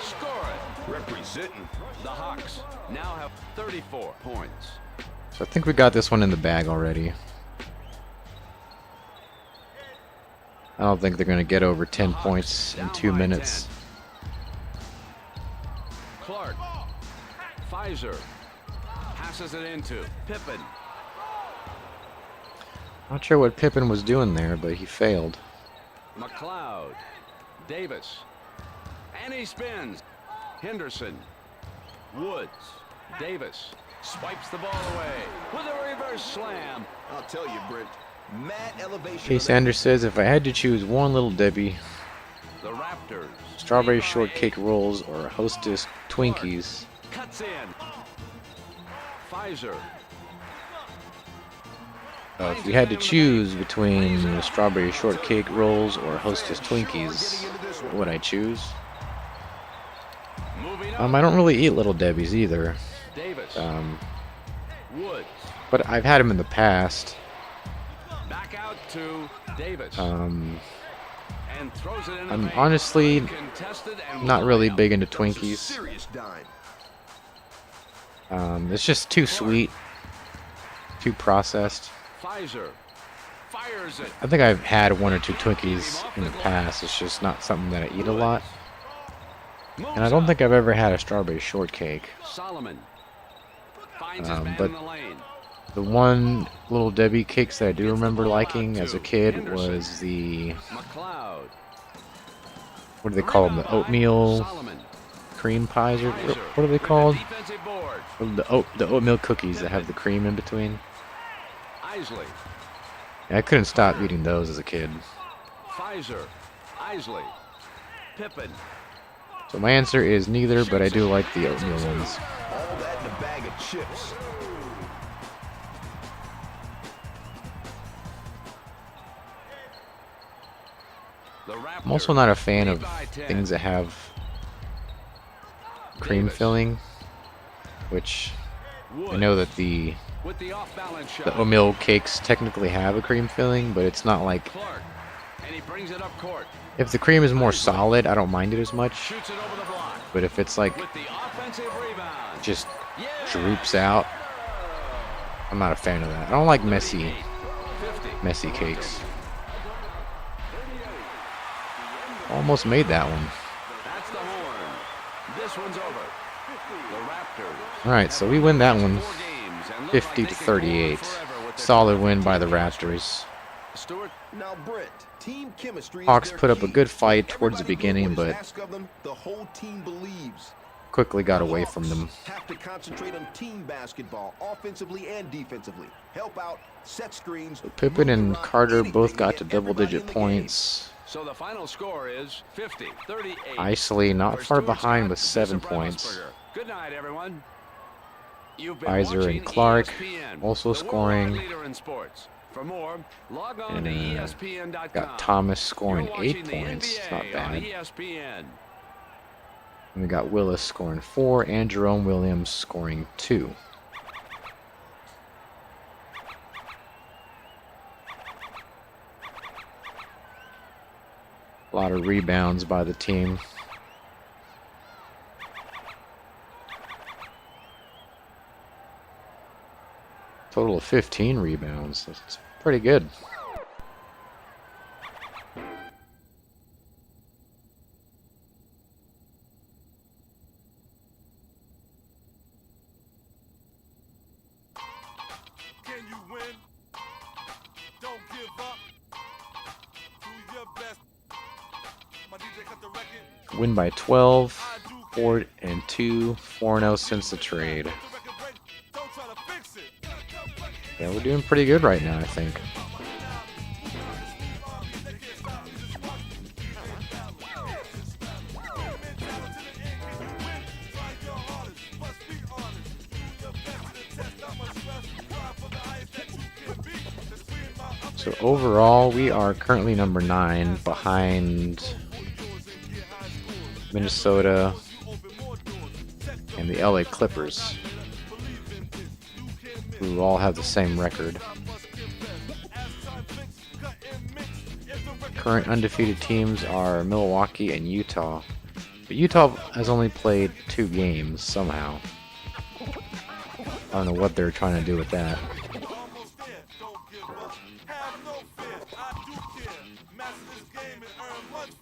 Score it. Representing. The Hawks now have 34 points. So I think we got this one in the bag already. I don't think they're going to get over 10 points in 2 minutes. Clark, Pfizer passes it into Pippen. Not sure what Pippen was doing there, but he failed. McLeod, Davis, and he spins. Henderson, Woods, Davis swipes the ball away with a reverse slam. I'll tell you, Brent. Mad elevation. Case Sanders says, if I had to choose one Little Debbie, The Raptors. strawberry lead by shortcake rolls or Hostess Twinkies, 8. Cuts in. Pfizer. if you had to choose between the strawberry shortcake rolls or Hostess Twinkies, what would I choose? Moving up. I don't really eat Little Debbie's either, Davis. Woods. but I've had them in the past. Back out to Davis. Um, And throws it in I'm the paint. honestly Contested and not really layup. big into That was a Twinkies. serious dime. It's just too sweet, too processed. Pfizer fires it. I think I've had one or two Twinkies in the past. It's just not something that I eat a lot. And I don't think I've ever had a strawberry shortcake. Solomon finds his man But in the lane. the one Little Debbie cakes that I do remember liking as a kid was the, McLeod. what do they call them? The oatmeal Solomon. cream pies, or Pfizer what are they with the called? defensive board. The oatmeal cookies that have the cream in between. Isley. I couldn't stop eating those as a kid. Pfizer. Isley. Pippen. So my answer is neither, but I do like the oatmeal ones. All that in a bag of chips. The Raptors I'm also not a fan of lead by 10. things that have cream Davis. filling, which I Wood know that the with the off-balance shot. oatmeal cakes technically have a cream filling, but it's not like, Clark. And he brings it up court. if the cream is more solid, I don't mind it as much. Shoots it over the block. But if it's like With the offensive rebound. just Yeah. droops out, I'm not a fan of that. I don't like messy 50. cakes. Almost made that one. That's the horn. This one's over. The Raptors. All right, so we win that one, 4 games and look 50 like to they can go on 38. forever with their Solid win by the Raptors. Stewart. Now, Brent, team chemistry is Hawks their put up a key. good fight towards the Everybody beginning, doing what is but asked of them, the whole team believes. quickly got away from them. Have to concentrate on team basketball, offensively and defensively. Help out, set screens. Pippen move and around, Carter anything both to got get to everybody double-digit in the points. So the final score is 50-38. Isley not For far Stewart behind Scott, with this 7 is Brent points. Musburger. Good night, everyone. You've been Pfizer watching and Clark ESPN, also the worldwide scoring. leader in sports. For more, log on to And ESPN.com. got Thomas scoring You're 8 watching the points. NBA Not on bad. ESPN. And we got Willis scoring 4 and Jerome Williams scoring 2. A lot of rebounds by the team. Total of 15 rebounds. That's pretty good. Can you win? Don't give up. Do your best. My DJ cut the record. Win by 12, 4 and 2, 4-0 since the trade. Don't try to fix it. Yeah, we're doing pretty good right now, I think. So overall, we are currently number 9 behind Minnesota and the LA Clippers, who all have the same record. Current undefeated teams are Milwaukee and Utah, but Utah has only played 2 games somehow. I don't know what they're trying to do with that.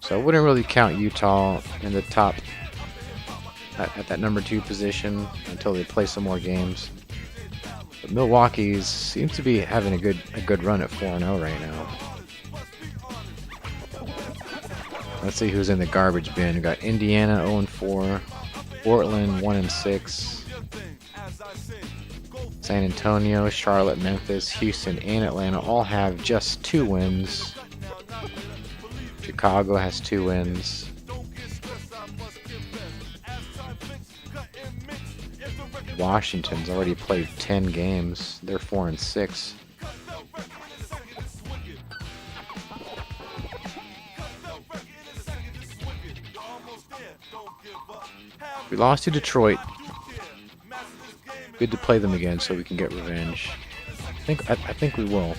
So I wouldn't really count Utah in the top at that number 2 position until they play some more games. But Milwaukee seems to be having a good run at 4-0 right now. Let's see who's in the garbage bin. We got Indiana 0-4, Portland 1-6, San Antonio, Charlotte, Memphis, Houston, and Atlanta all have just 2 wins. Chicago has 2 wins. Washington's already played 10 games. They're 4-6. We lost to Detroit. Good to play them again so we can get revenge. I think we will.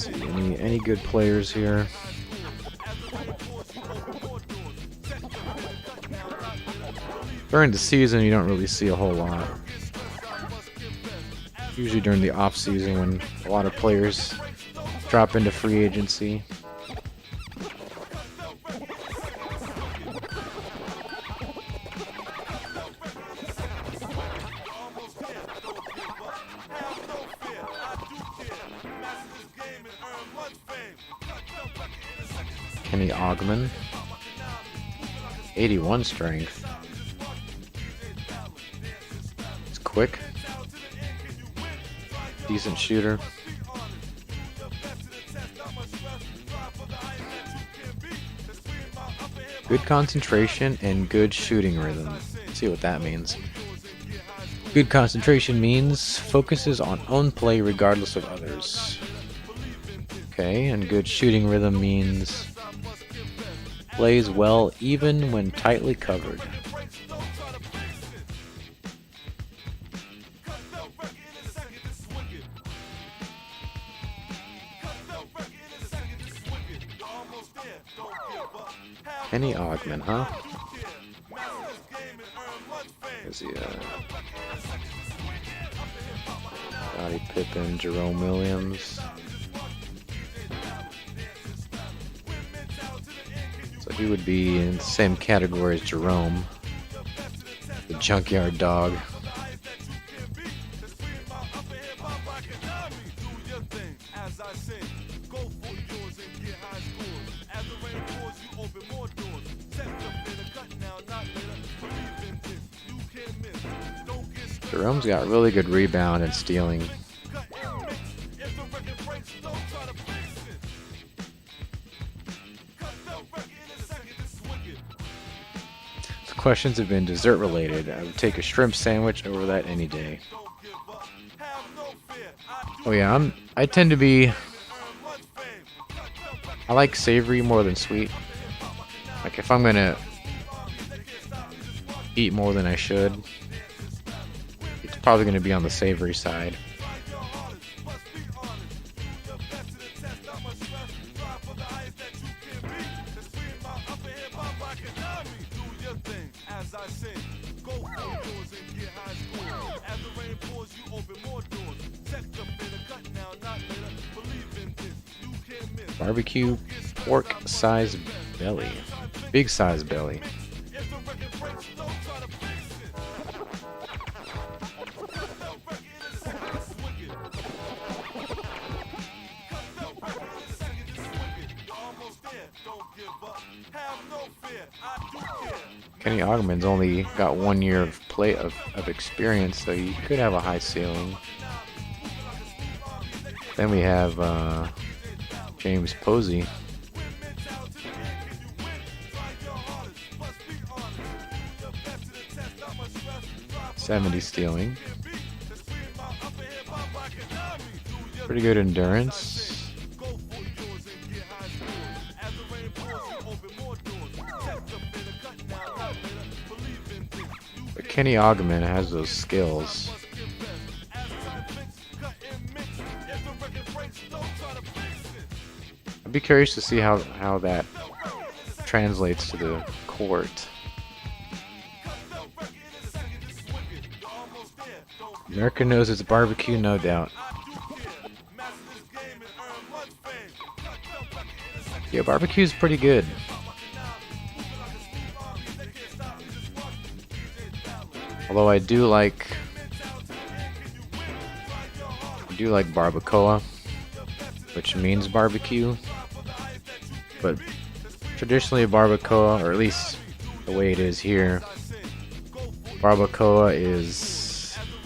see, any good players here? During the season, you don't really see a whole lot. Usually during the off season, when a lot of players drop into free agency. Kenny Ogman, 81 strength. It's quick, decent shooter. Good concentration and good shooting rhythm. Let's see what that means. Good concentration means focuses on own play regardless of others. Okay, and good shooting rhythm means plays well even when tightly covered. Kenny Ogman, huh? Is he Scottie Pippen, Jerome Williams? So he would be in the same category as Jerome, the junkyard dog. Jerome's got really good rebound and stealing. The questions have been dessert related. I would take a shrimp sandwich over that any day. Oh yeah, I tend to be, I like savory more than sweet. Like if I'm gonna eat more than I should, it's probably gonna be on the savory side. Barbecue pork size belly. Big size belly. Kenny Ogman's only got 1 year of play of experience, so he could have a high ceiling. Then we have James Posey. .70 stealing. Pretty good endurance. But Kenny Ogman has those skills. I'd be curious to see how that translates to the court. America knows it's barbecue, no doubt. Yeah, barbecue's pretty good. Although I do like barbacoa, which means barbecue. But traditionally barbacoa, or at least the way it is here, barbacoa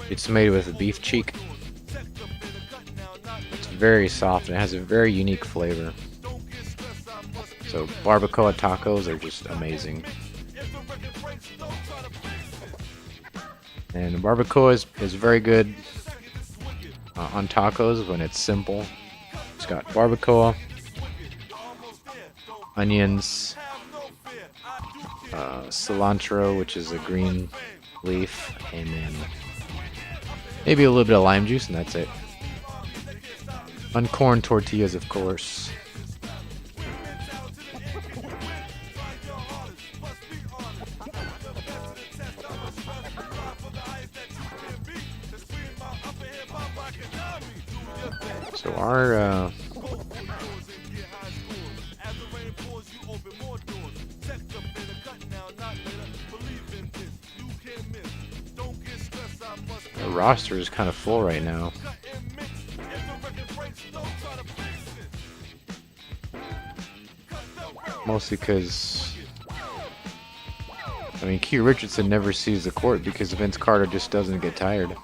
it's made with beef cheek. It's very soft and it has a very unique flavor. So barbacoa tacos are just amazing. And barbacoa is very good on tacos when it's simple. It's got barbacoa, onions, cilantro, which is a green leaf, and then maybe a little bit of lime juice, and that's it. Uncorn tortillas, of course. So our roster is kind of full right now. Mostly because, I mean, Q Richardson never sees the court because Vince Carter just doesn't get tired.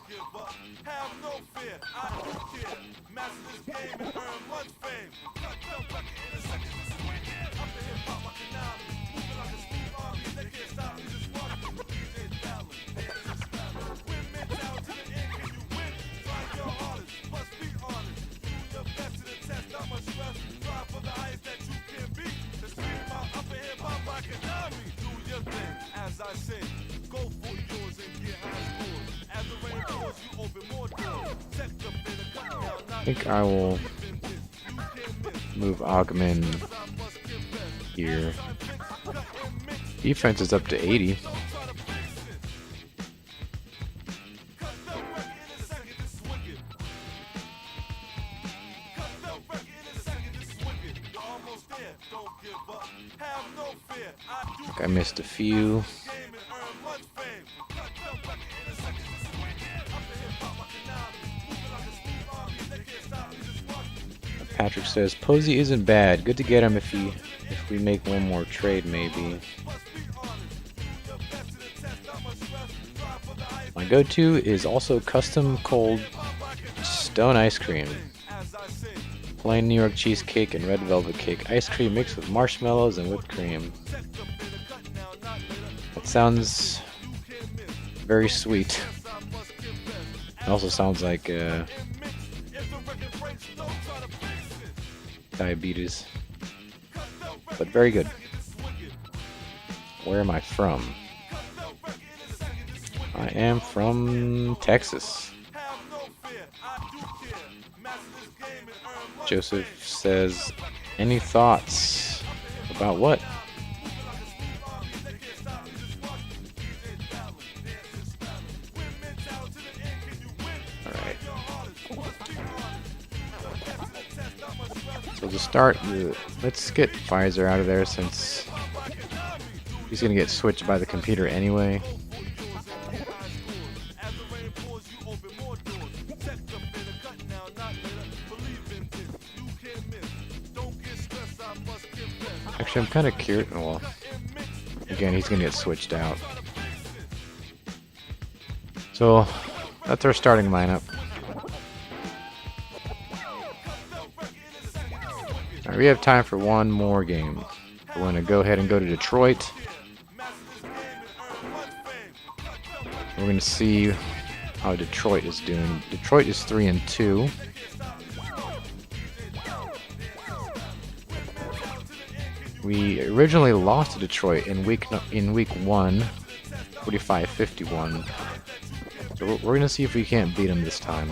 I think I will move Ogman here. Defense is up to 80. I think I missed a few. Patrick says Posey isn't bad. Good to get him if we make one more trade, maybe. My go-to is also custom cold stone ice cream. Plain New York cheesecake and red velvet cake ice cream mixed with marshmallows and whipped cream. That sounds very sweet. It also sounds like diabetes, but very good. Where am I from? I am from Texas. Joseph says, any thoughts about what? Alright. So to start, let's get Pfizer out of there since he's going to get switched by the computer anyway. Actually, I'm kind of curious. Well, again, he's going to get switched out. So that's our starting lineup. Alright, we have time for one more game. We're going to go ahead and go to Detroit. We're going to see how Detroit is doing. Detroit is 3-2. We originally lost to Detroit in week 1, 45-51. So we're going to see if we can't beat them this time.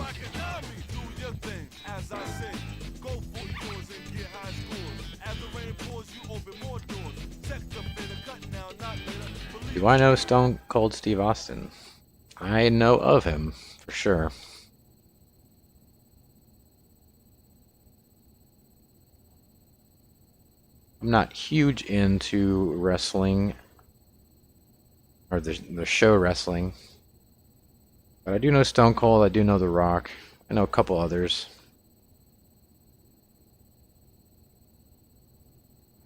Do I know Stone Cold Steve Austin? I know of him, for sure. I'm not huge into wrestling, or the show wrestling, but I do know Stone Cold, I do know The Rock, I know a couple others.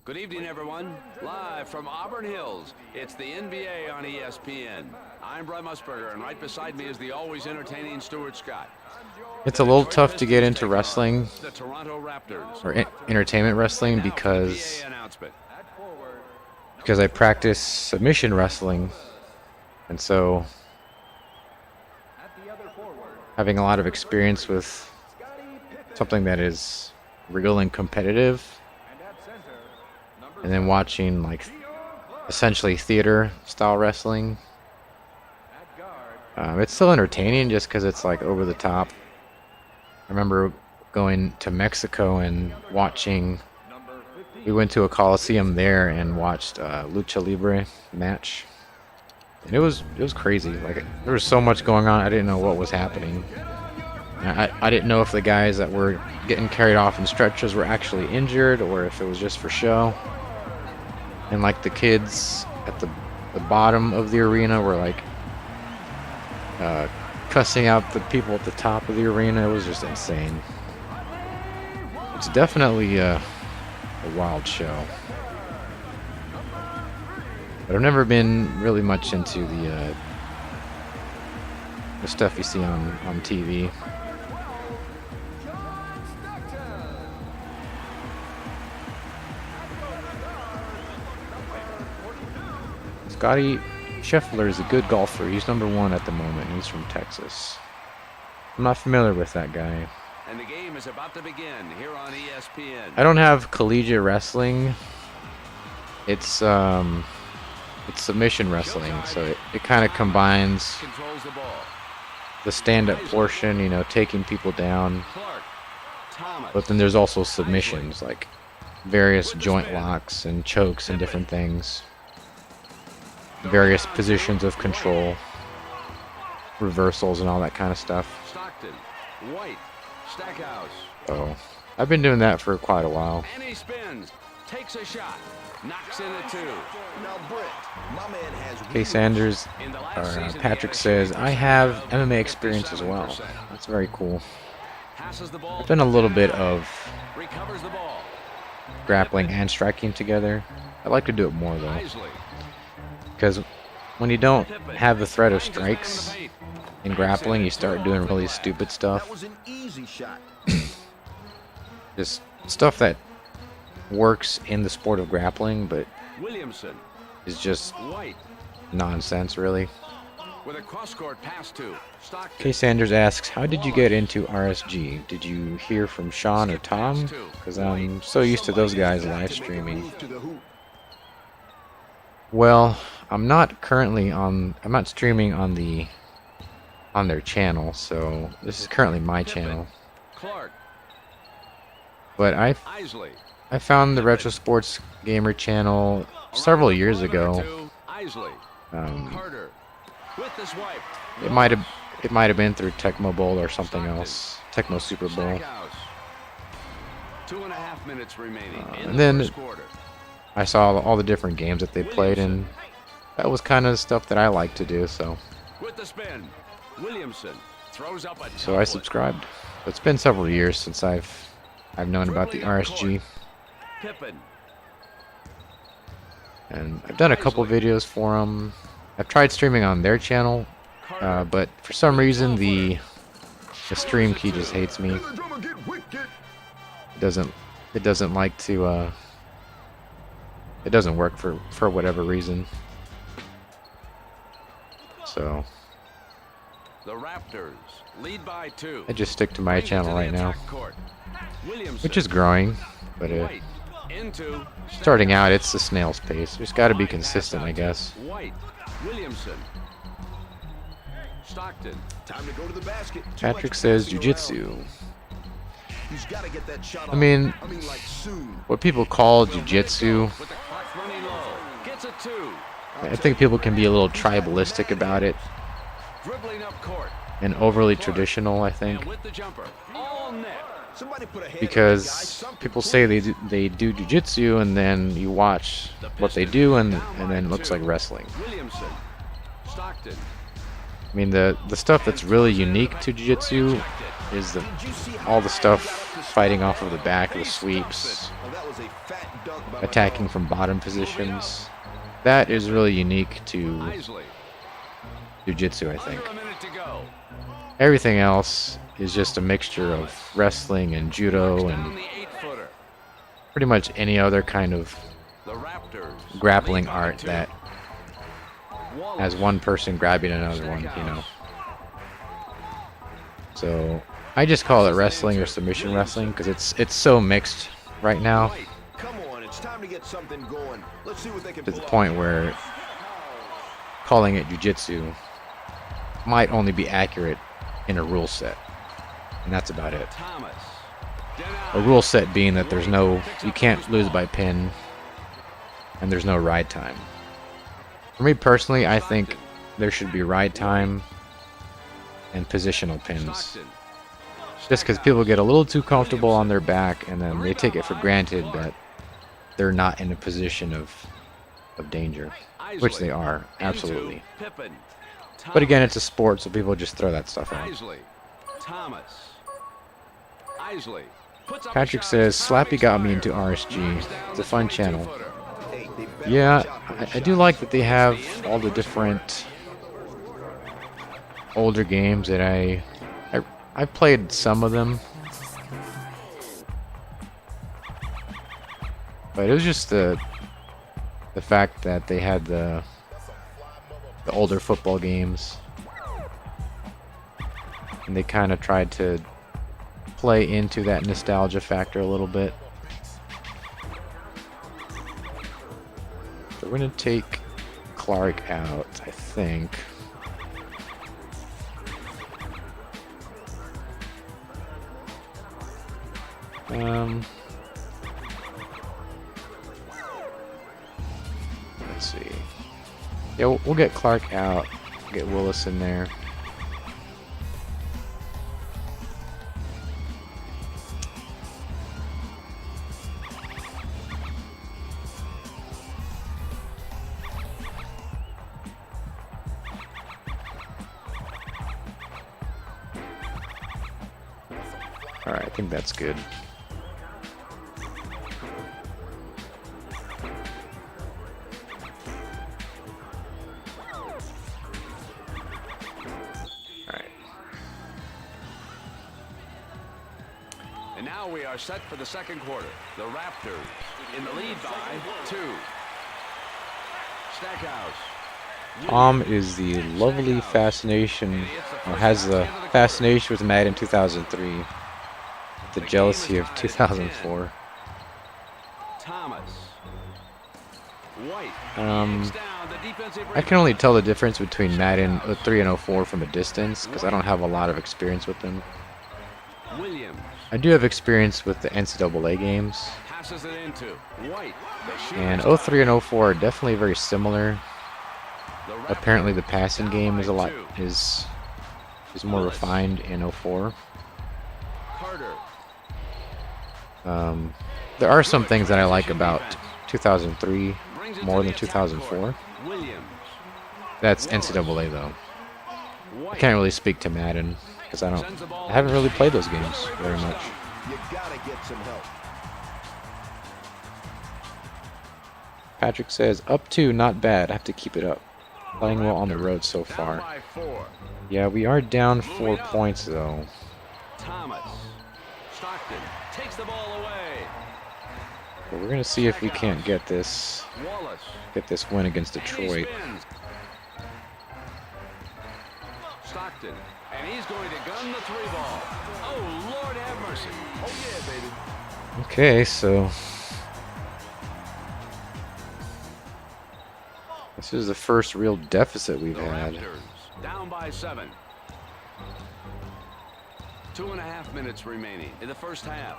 Good evening, everyone. Live from Auburn Hills, it's the NBA on ESPN. I'm Brent Musburger, and right beside me is the always entertaining Stuart Scott. It's a little tough to get into wrestling, The Toronto Raptors. or entertainment wrestling, because I practice submission wrestling, and so having a lot of experience with something that is real and competitive, and then watching like essentially theater style wrestling, it's still entertaining just because it's like over the top. I remember going to Mexico and watching. We went to a coliseum there and watched lucha libre match, and it was crazy. Like, there was so much going on. I didn't know what was happening. I didn't know if the guys that were getting carried off in stretchers were actually injured or if it was just for show. And like the kids at the bottom of the arena were like cussing out the people at the top of the arena. It was just insane. It's definitely a wild show. But I've never been really much into the stuff you see on TV. Scotty Scheffler is a good golfer. He's #1 at the moment. He's from Texas. I'm not familiar with that guy. And the game is about to begin here on ESPN. I don't have collegiate wrestling. It's submission wrestling, so it kind of combines Controls the ball. the stand-up portion, you know, taking people down, Clark. Thomas. but then there's also submissions, like various joint locks and chokes and different things, various positions of control, reversals and all that kind of stuff. Stockton. White. Stackhouse. So I've been doing that for quite a while. And he spins. Takes a shot. Knocks in a 2. Now, Brent, my man has Kay Sanders, In the last or season, Patrick he says, averaged I have MMA experience as well. That's very cool. passes the ball. I've done a little bit of Recovers the ball. grappling and striking together. I'd like to do it more though, Isley. because when you don't have the threat of strikes in grappling, you start doing really stupid that stuff. was an easy shot. Just stuff that works in the sport of grappling, but Williamson. is just White. nonsense, really. With a cross-court pass to Stockton. Kay Sanders asks, how did you get into RSG? Did you hear from Sean or Tom? Because I'm so used to those guys live streaming. Move to the hoop. Well, I'm not streaming on their channel, so this is currently my channel. Clark. But Isley. I found the Retro Sports Gamer channel several years ago. Isley. Um, Carter. With the swipe. it might have been through Tecmo Bowl or something else, Tecmo Super Bowl. Stackhouse. 2.5 minutes remaining in and the then first quarter. I saw all the different games that they played, and that was kind of stuff that I like to do. So With the spin. Williamson throws up a I tough one. subscribed. It's been several years since I've known about the RSG, Pippen. and I've done a couple videos for them. I've tried streaming on their channel, but for some reason the stream key just hates me. It doesn't like to. It doesn't work for whatever reason. So The Raptors lead by 2. I just stick to my channel right now, Williamson. which is growing, but White. Into starting out it's a snail's pace. There's got to be consistent, I guess. White. Williamson. Stockton. Time to go to the basket. Too Patrick much says passing around. jiu-jitsu. He's got to get that shot I mean, off. Like soon. what people call jiu-jitsu, With the clock running low. Gets a 2. I think people can be a little tribalistic about it Dribbling up court. and overly traditional, I think, And with the jumper. All net. Somebody put a hand on that guy. because Something people say they do jiu-jitsu and then you watch what they do and then it looks like wrestling. Williamson. Stockton. I mean, the stuff that's really unique to jiu-jitsu is all the stuff fighting off of the back, the sweeps, Oh, that was a fat dunk by attacking from bottom positions. That is really unique to Isley. jiu-jitsu, I think. Under a minute to go. Everything else is just a mixture of wrestling and judo Down and the 8-footer. pretty much any other kind of The Raptors. grappling lead by art 2. that Wallace. has one person grabbing another one, you know. So I just call it wrestling or submission wrestling because it's so mixed right now, White. Come on, it's time to get something going. Let's see what they can to the pull point off. where calling it jiu-jitsu might only be accurate in a rule set, and that's about it. Thomas. A rule set being that you can't lose by pin, and there's no ride time. For me personally, I think there should be ride time and positional pins. Just because people get a little too comfortable on their back, and then they take it for granted that they're not in a position of danger, which they are, absolutely. But again, it's a sport, so people just throw that stuff out. Patrick says, Slappy got me into RSG. It's a fun channel. Yeah, I do like that they have all the different older games that I've played some of them. But it was just the fact that they had the older football games, and they kind of tried to play into that nostalgia factor a little bit. So we're gonna take Clark out, I think. Let's see. Yeah, we'll get Clark out. Get Willis in there. Alright, I think that's good. And now we are set for the second quarter. The Raptors in the lead by 2. Stackhouse. Tom is the lovely fascination, or has the fascination with Madden 2003. The jealousy of 2004. Thomas. White. I can only tell the difference between Madden 03 and 04 from a distance because I don't have a lot of experience with them. Williams. I do have experience with the NCAA games. Passes it into White. And 03 and 04 are definitely very similar. Apparently the passing game is more refined in 04. Carter. There are some things that I like about 2003 more than 2004. That's NCAA though. I can't really speak to Madden because I haven't really played those games very much. You gotta get some help. Patrick says, up 2, not bad. I have to keep it up. Playing well on the road so far. Yeah, we are down 4 points though. Thomas. Stockton takes the ball away. But we're gonna see if we can't get this win against Detroit. Stockton, and he's going to gun the 3 ball. Oh, Lord have mercy. Oh yeah, baby. Okay, so this is the first real deficit we've had. Raptors down by 7. 2.5 minutes remaining in the first half.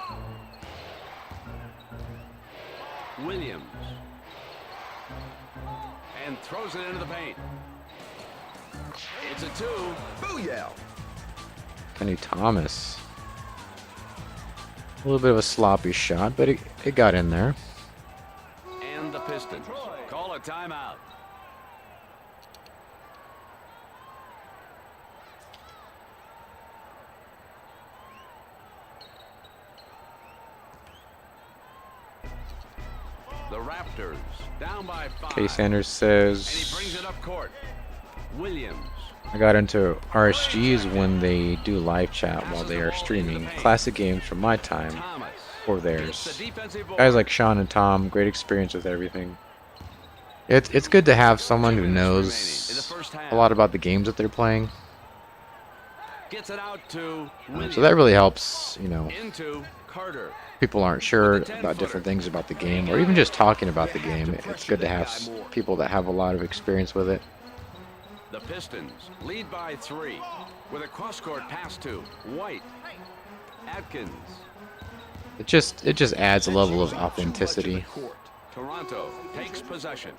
Williams. And throws it into the paint. It's a 2. Booyah! Kenny Thomas. A little bit of a sloppy shot, but it got in there. And the Pistons call a timeout. The Raptors down by 5. K. Sanders And he says, brings it up court. Williams. I got into RSGs when they do live chat while they are streaming. Classic games from my time Thomas. or theirs. Guys like Sean and Tom, great experience with everything. It's good to have someone who knows a lot about the games that they're playing. Gets it out to So that really helps, into Carter. people aren't sure about different things about the game, or even just talking about the game. It's good to have people that have a lot of experience with it. The Pistons lead by 3 with a cross-court pass to White. Atkins. It just adds a level of authenticity. Toronto takes possession.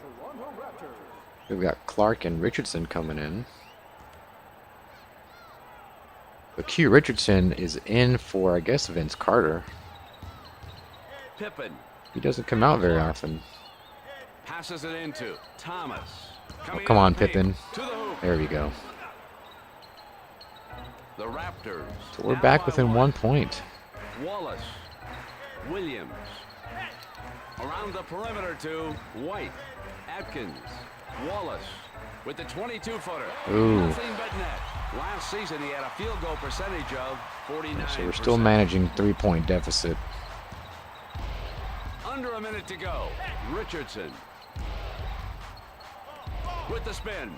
We've got Clark and Richardson coming in. But Q Richardson is in for, I guess, Vince Carter. Pippen He doesn't come out very often. passes it into Thomas. Oh, come on, Pippen. To the hoop. There we go. The Raptors. So we're now back by within 1 point. Wallace. Williams. Around the perimeter to White. Atkins. Wallace with the 22-footer. Ooh. Nothing but net. Last season he had a field goal percentage of 49%. So we're still managing 3-point deficit. Under a minute to go. Richardson. With the spin.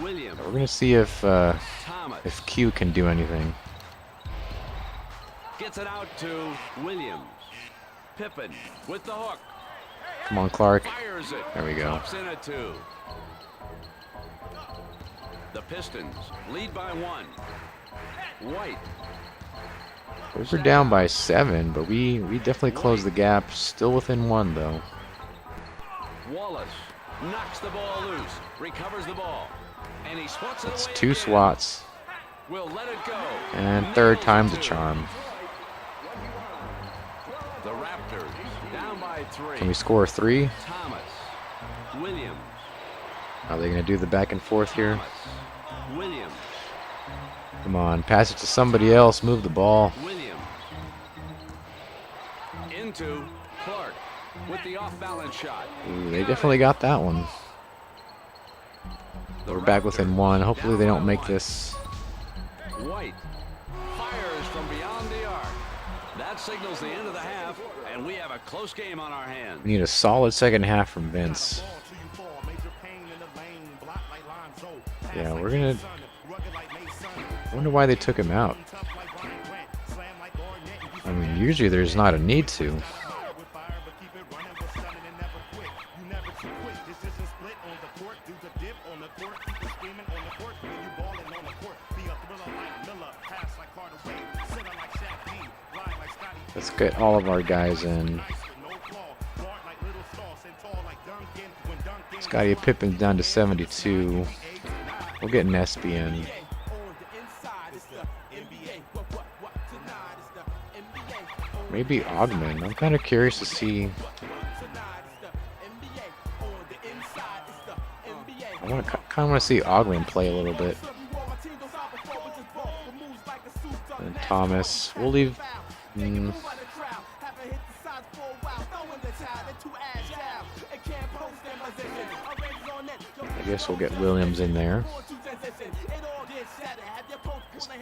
Williams. We're gonna see if Thomas. Q can do anything. Gets it out to Williams. Pippen with the hook. Come on, Clark. Fires it. There we go. Drops in at 2. The Pistons lead by 1. White. We're down by 7, but we definitely closed the gap. Still within 1 though. Wallace knocks the ball loose. Recovers the ball. And he swats it It's away 2 again. swats. We'll let it go. And third Nails time's it a two. charm. The Raptors down by 3. Can we score 3? Thomas. Williams. Are they gonna do the back and forth here? Thomas. Williams. Come on, pass it to somebody else. Move the ball. Williams. Into Clark with the off-balance shot. Ooh, they definitely got that one. We're back within 1. Hopefully they don't make this. White fires from beyond the arc. That signals the end of the half, and we have a close game on our hands. We need a solid second half from Vince. Yeah, we're gonna. I wonder why they took him out. I mean, usually there's not a need to. Let's get all of our guys in. Scottie Pippen's down to 72. We'll get an SBN. Maybe Ogman. I'm kind of curious to see. I kind of want to see Ogman play a little bit. And Thomas. We'll leave. I guess we'll get Williams in there.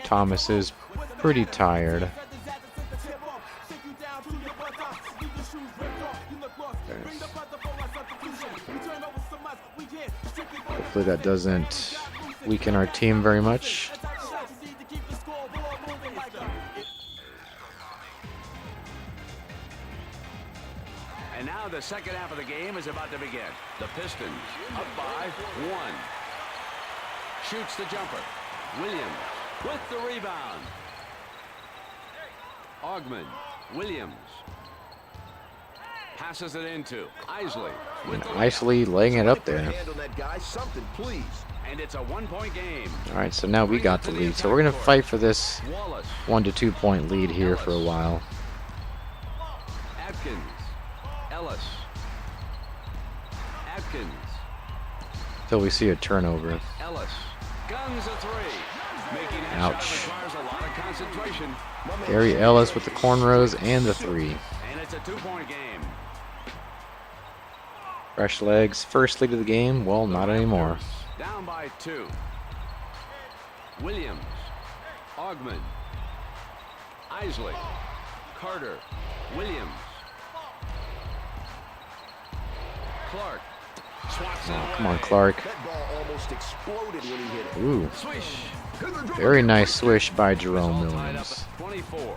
Thomas is pretty tired. Hopefully that doesn't weaken our team very much. And now the second half of the game is about to begin. The Pistons up by 1. Shoots the jumper. Williams with the rebound. Ogman. Williams. Passes it into Isley. And Isley laying it up there. Handle that guy, something, please. And it's a 1-point game. Alright, so now we got the lead. So we're going to fight for this Wallace. 1 to 2 point lead here for a while. Atkins. Ellis. Atkins. Until we see a turnover. Ellis. Guns a 3. Making that Ouch. shot requires a lot of concentration. Gary Ellis with the cornrows and the 3. And it's a 2-point game. Fresh legs. First lead of the game. Well, not anymore. Down by 2. Williams. Ogman. Isley. Carter. Williams. Clark. Swats it Oh, come on, away. Clark. That ball almost exploded when he hit it. Ooh, Swish. very nice swish by It's Jerome all tied up Williams. at 24.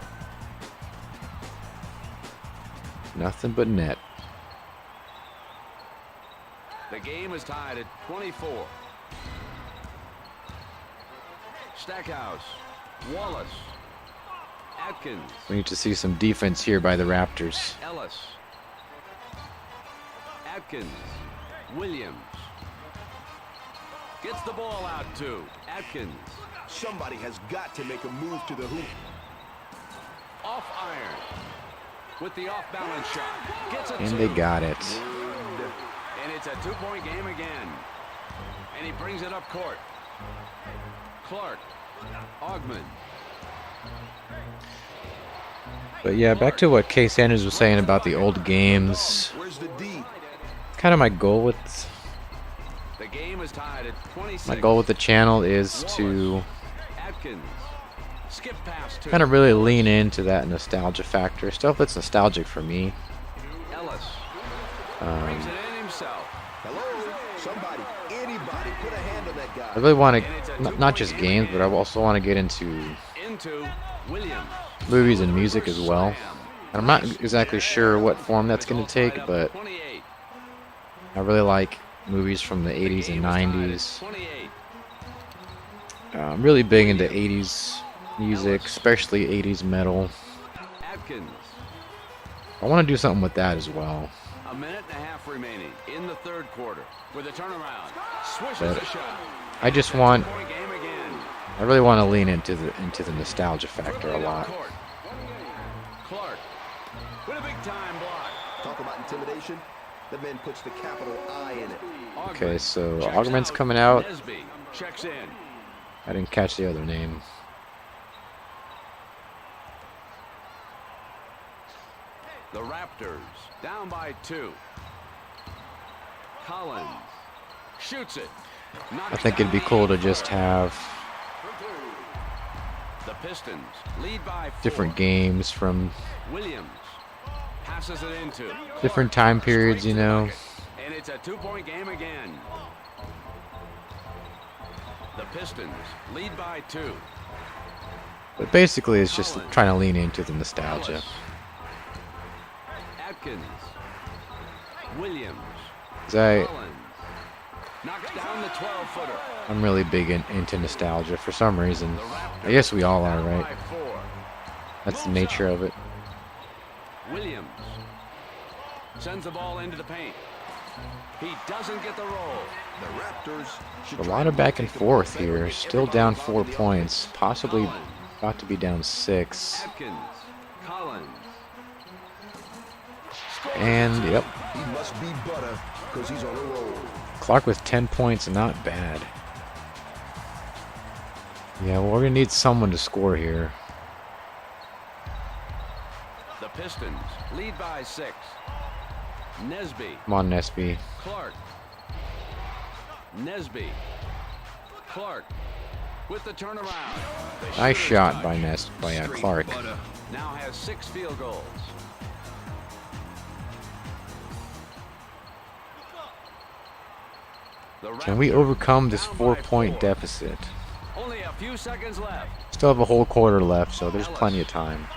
Nothing but net. The game is tied at 24. Stackhouse. Wallace. Atkins. We need to see some defense here by the Raptors. Ellis. Atkins. Williams. Gets the ball out to Atkins. Somebody has got to make a move to the hoop. Off iron. With the off-balance shot. Gets it. And they got it. And it's a 2-point game again. And he brings it up court. Clark. Augman. But yeah, back to what Kay Sanders was saying about the old games. Where's the D? Kind of my goal with The game is tied at 26. my goal with the channel is to Atkins. Skip pass to kind of really lean into that nostalgia factor. Stuff that's nostalgic for me. Ellis. Brings it in himself. Hello? Somebody, anybody, put a hand on that guy. I really want to, not just games, but I also want to get into Into Williams. movies and music as well. And I'm not exactly sure what form that's going to take, but 28. I really like movies from the 80s and 90s. 28. I'm really big into 80s music, especially 80s metal. Atkins. I want to do something with that as well. A minute and a half remaining in the third quarter. With a turnaround. Swishes But the shot. I just want, Point game again. I really want to lean into the nostalgia factor a lot. Court. Clark. With a big time block. Talk about intimidation. The man puts the capital I in it. Okay, so Checks Augment's out. coming out. Nesby checks in. I didn't catch the other name. The Raptors down by 2. Collins shoots it. I think it'd be cool to just have The Pistons lead by 4. different games from Williams passes it into. different time periods, you know. And it's a 2-point game again. The Pistons lead by 2. But basically, it's just trying to lean into the nostalgia. Ellis. Atkins. Williams. 'Cause Collins knocks down the 12-footer. I'm really big into nostalgia for some reason. I guess we all are, right? By 4. That's the nature of it. Williams sends the ball into the paint. He doesn't get the roll. The Raptors should A try lot to of back and take forth advantage here. of Still everybody down involved 4 in the points. Possibly about to be down 6. Atkins. Collins. And, yep, offense. He must be butter because he's on a roll. Clark with 10 points, not bad. Yeah, well, we're going to need someone to score here. The Pistons lead by 6. Nesby. Come on, Nesby. Clark. Nesby. Clark with the turnaround. Nice shot by Clark. Now has 6 field goals. The Can we Raptors overcome this down by 4-point 4. deficit? Only a few seconds left. Still have a whole quarter left, so there's plenty of time.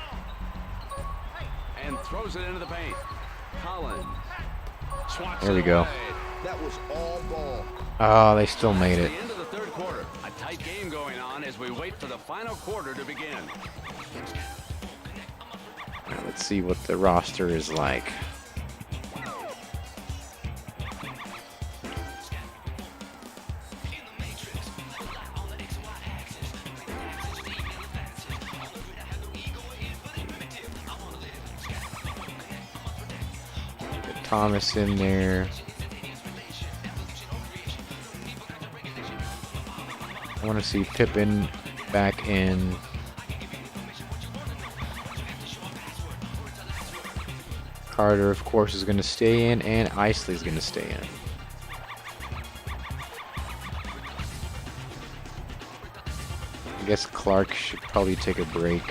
And throws it into the paint. Collins. Swats There we it go. away. That was all ball. Oh, they still made it. The end of the third quarter. A tight game going on as we wait for the final quarter to begin. Let's see what the roster is like. Get Thomas in there. I want to see Pippen back in. Carter, of course, is going to stay in, and Isley is going to stay in. I guess Clark should probably take a break.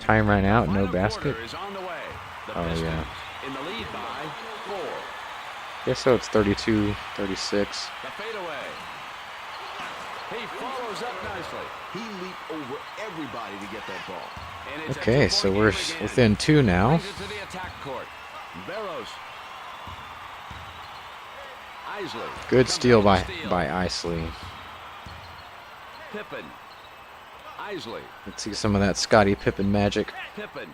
Time ran out, no Final basket. quarter is on the way. The Oh, Pistons yeah. in the lead by 4. Guess so, it's 32, 36. The fadeaway. He follows up nicely. He leaped over everybody to get that ball. And it's a Okay, two-point so game we're again. within 2 now. Brings it to the attack court. Barrows. Isley. Good comes steal down to by Isley. Pippen. Isley. Let's see some of that Scottie Pippen magic. Pippen.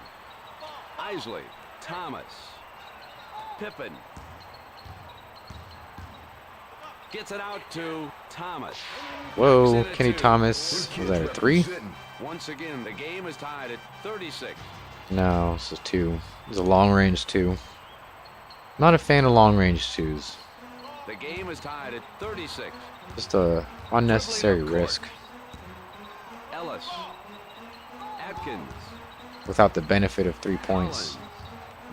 Isley. Thomas. Pippen. Gets it out to Thomas. Whoa, Kenny Thomas. Was that a 3? Once again, the game is tied at 36. No, this is 2. It's a long range 2. Not a fan of long range 2s. The game is tied at 36. Just a unnecessary risk Ellis. Atkins. without the benefit of 3 points.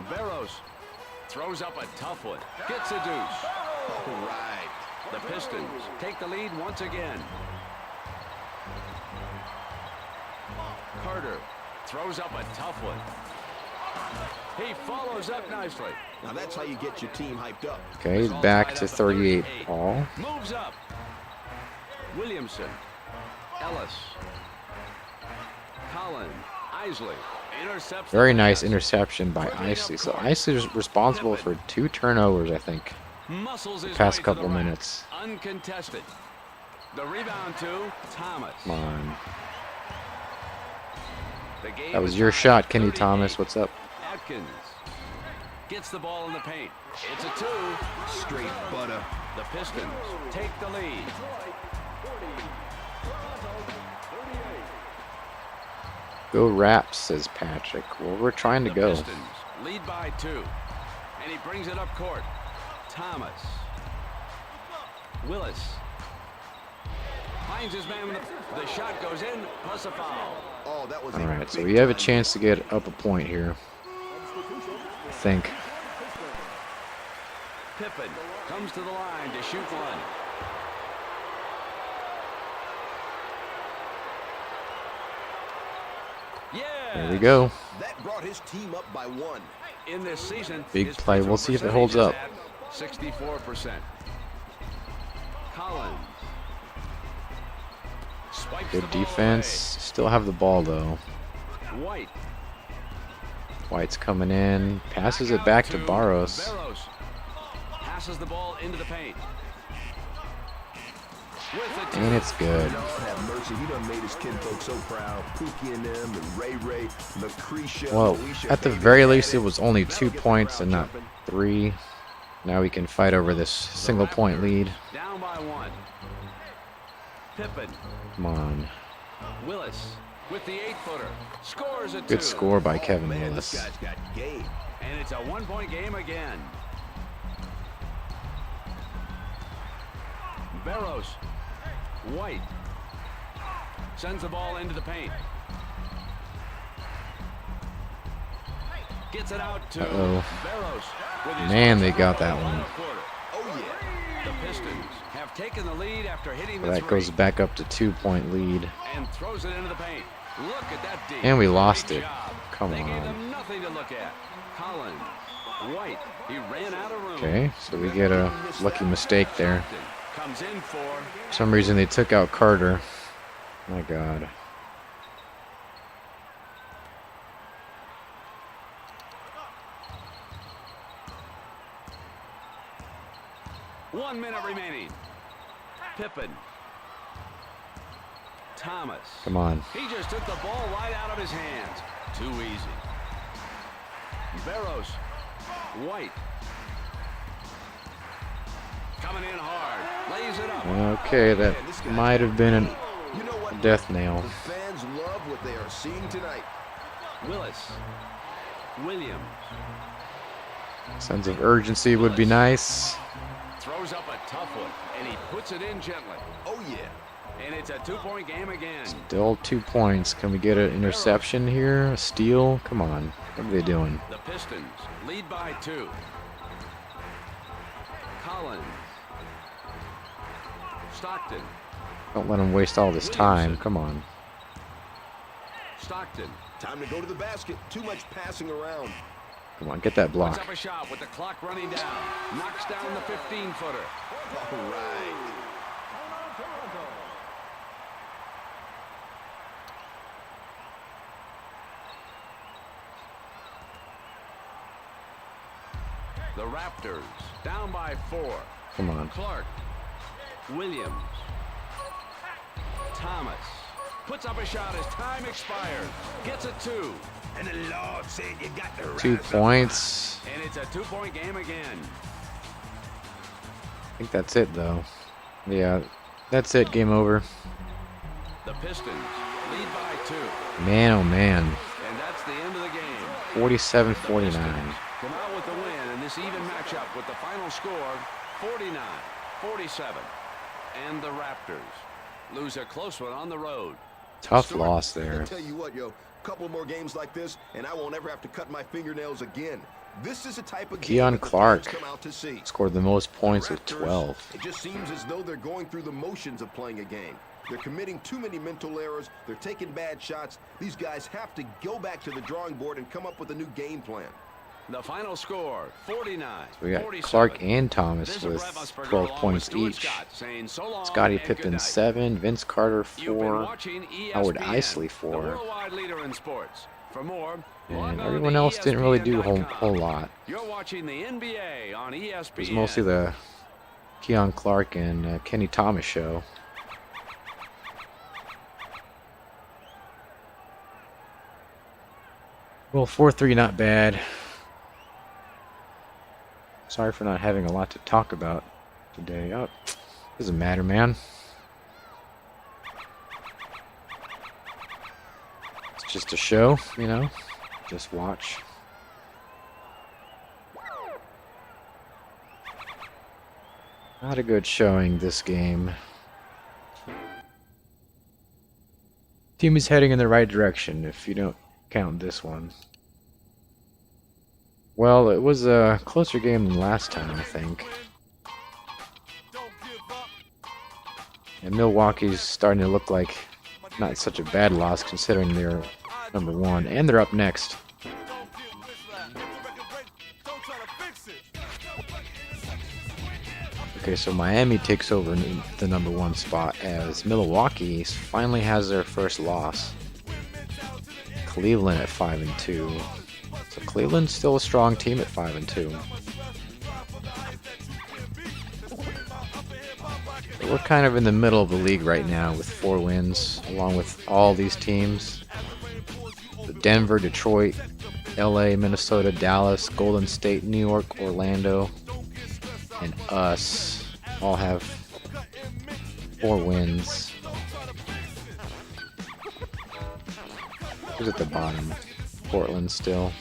Barrows throws up a tough one. Gets a deuce. All right. The Pistons take the lead once again. Carter throws up a tough one. He follows up nicely. Now that's how you get your team hyped up. Okay, he's back to 38 all. Moves up. Williamson. Ellis. Collins. Isley. Intercepts. Very nice interception by Isley. So Isley is responsible for 2 turnovers, I think, Muscles his past way to couple the rack. minutes. Uncontested. The rebound to Thomas. Come on. The game That was is your tied shot, at Kenny 38. Thomas. What's up? Atkins gets the ball in the paint. It's a 2. Straight butter. The Pistons take the lead. Go Raps, says Patrick. Well, we're trying to The go. Pistons lead by 2. And he brings it up court. Thomas. Willis. Finds his man. The shot goes in. Plus a foul. Oh, that was All right, so we have a chance to get up a point here, I think. Pippen comes to the line to shoot one. Yeah. There we go. That brought his team up by 1. In this season, Big his play. free We'll throw see if it percentage holds is up. at 64%. Collins. Swipes the Good ball defense. Still have the ball, though. away. White. White's coming in. Passes it back to Barros. Barrows. Passes the ball into the paint. With the And it's good. Lord have mercy. He done made his kinfolk so proud. Pookie and them, and Ray, Lucretia. Well, Alicia, at the baby, very they least, had it was only 2 That'll get the points crowd and not jumping. 3. Now we can fight over this single point lead. down by 1. Pippen. Come on. Willis with the 8-footer. Scores a 2. Good score by Kevin Man, Willis. this guy's got game. And it's a 1-point game again. Barrows. White. Sends the ball into the paint. Gets it out to Uh-oh. Barrows. With his Man, they first got foul that in the one. quarter. Oh, yeah. The Pistons have taken the lead after hitting So the that 3 goes back up to 2-point lead. and throws it into the paint. Look at that D. And we lost Great it. job. Come They gave on. them nothing to look at. Collins. White. He ran out of room. Okay, so we get a lucky mistake there. Comes in for For some reason, they took out Carter. My God. One minute remaining. Pippen. Thomas. Come on. He just took the ball right out of his hands. Too easy. Barrows. White. Coming in hard. Lays it up. Okay, that might have been a You know what? death nail. The fans love what they are seeing tonight. Willis. Williams. Sense of urgency would be nice. Throws up a tough one, and he puts it in gently. Oh, yeah. And it's a 2-point game again. Still 2 points. Can we get an interception here? A steal? Come on. What are they doing? The Pistons lead by 2. Collins. Stockton. Don't let them waste all this time. Come on. Stockton. Time to go to the basket. Too much passing around. Come on, get that Puts block. up a shot with the clock running down. Knocks down the 15-footer. All right. The Raptors down by 4. Come on. Clark. Williams. Thomas puts up a shot as time expires. Gets a 2. And the Lord said you got to 2 points. And it's a 2-point game again. I think that's it, though. Yeah, that's it. Game over. The Pistons lead by 2. Man, oh man. And that's the end of the game. 47-49. Come out with the win in this even matchup with the final score 49-47. And the Raptors lose a close one on the road. Tough Stuart, loss there. I tell you what, yo, couple more games like this, and I won't ever have to cut my fingernails again. This is a type of game Keon that the Clark fans come out to see. scored the most points with Raptors, 12. It just seems as though they're going through the motions of playing a game. They're committing too many mental errors. They're taking bad shots. These guys have to go back to the drawing board and come up with a new game plan. The final score 49. We got Clark and Thomas with 12 points each. Scottie Pippen 7, Vince Carter 4, Howard Isley 4, and everyone else didn't really do a whole lot. You're watching the NBA on ESPN. It was mostly the Keon Clark and Kenny Thomas show. Well, 4-3, not bad. Sorry for not having a lot to talk about today. Oh, doesn't matter, man. It's just a show, you know? Just watch. Not a good showing this game. Team is heading in the right direction if you don't count this one. Well, it was a closer game than last time, I think. And Milwaukee's starting to look like not such a bad loss considering they're #1 and they're up next. Okay, so Miami takes over the #1 spot as Milwaukee finally has their first loss. Cleveland at 5-2. So Cleveland's still a strong team at 5-2. So we're kind of in the middle of the league right now with 4 wins, along with all these teams. The Denver, Detroit, LA, Minnesota, Dallas, Golden State, New York, Orlando, and us all have 4 wins. Who's at the bottom? Portland still.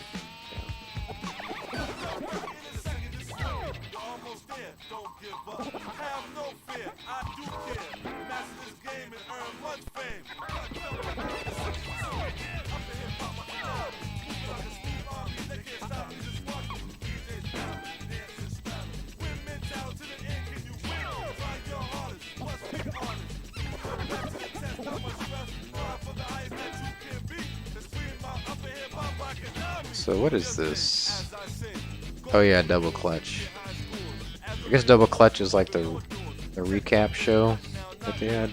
So what is this? Oh yeah, Double Clutch. I guess Double Clutch is like the recap show that they had.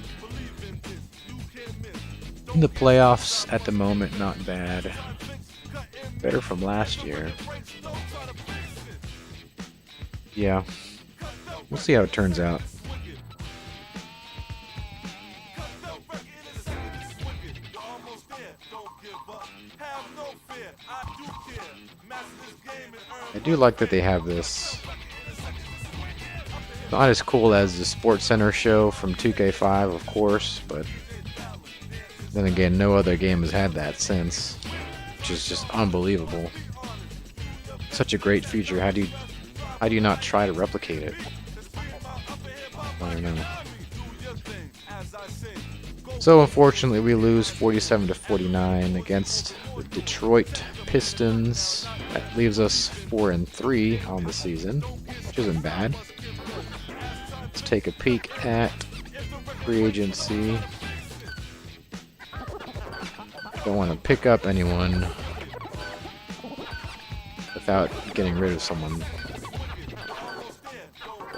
In the playoffs at the moment, not bad. Better from last year. Yeah. We'll see how it turns out. I do like that they have this. Not as cool as the Sports Center show from 2K5, of course, but then again, no other game has had that since, which is just unbelievable. Such a great feature. How do you not try to replicate it? I don't know. So unfortunately, we lose 47-49 against the Detroit Pistons. That leaves us 4-3 on the season, which isn't bad. Let's take a peek at free agency. Don't want to pick up anyone without getting rid of someone.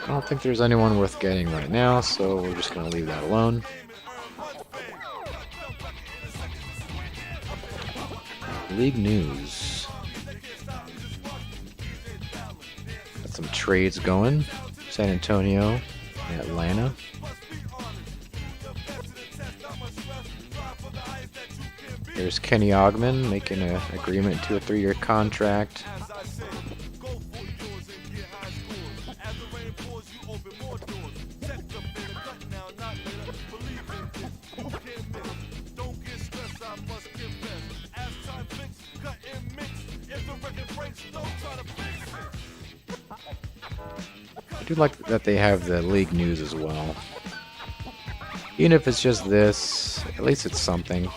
I don't think there's anyone worth getting right now, so we're just going to leave that alone. League news. trades going. San Antonio and Atlanta. There's Kenny Ogman making an agreement to a 3-year contract. I do like that they have the league news as well. Even if it's just this, at least it's something.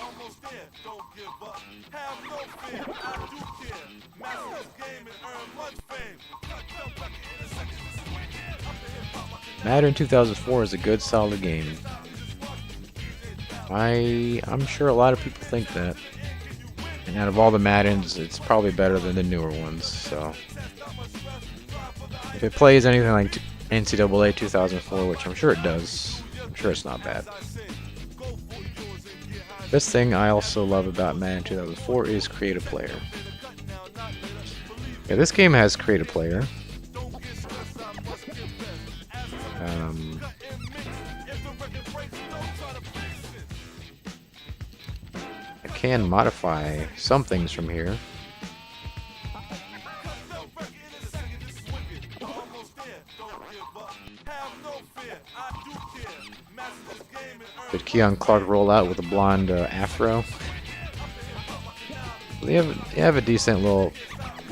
Madden 2004 is a good, solid game. I'm sure a lot of people think that. And out of all the Maddens, it's probably better than the newer ones, so. If it plays anything like NCAA 2004, which I'm sure it does, I'm sure it's not bad. This thing I also love about Madden 2004 is Create a Player. Yeah, this game has Create a Player. I can modify some things from here. Did Keon Clark roll out with a blonde afro? They have a decent little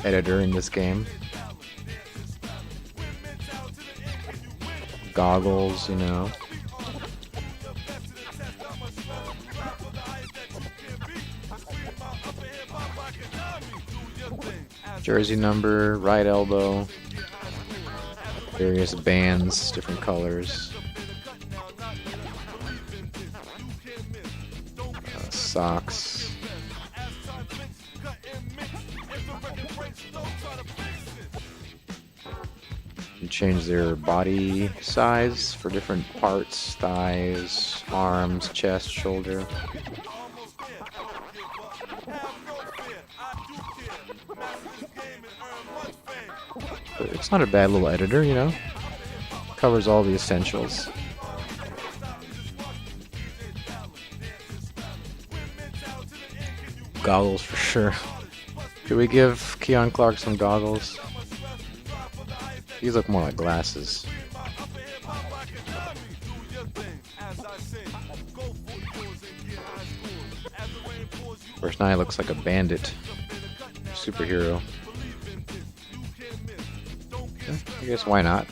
editor in this game. Goggles, you know. Jersey number, right elbow. Various bands, different colors. Socks. You change their body size for different parts, thighs, arms, chest, shoulder. But it's not a bad little editor, you know. Covers all the essentials. Goggles for sure. Should we give Keon Clark some goggles? These look more like glasses. First Night looks like a bandit. Superhero. Yeah, I guess why not?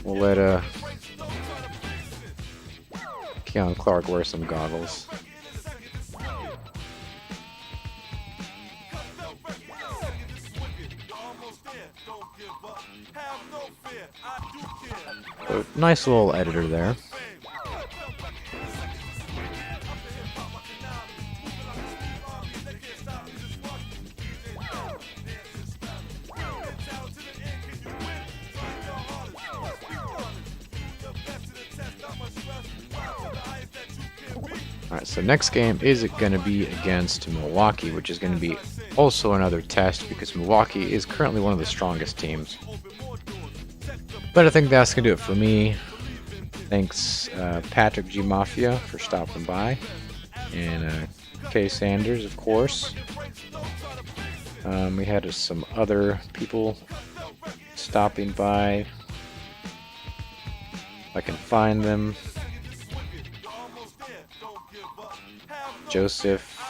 We'll let Keon Clark wear some goggles. So, nice little editor there. Alright, so next game is going to be against Milwaukee, which is going to be also another test because Milwaukee is currently one of the strongest teams. But I think that's going to do it for me. Thanks Patrick G. Mafia for stopping by. And Kay Sanders, of course. We had some other people stopping by. If I can find them. Joseph.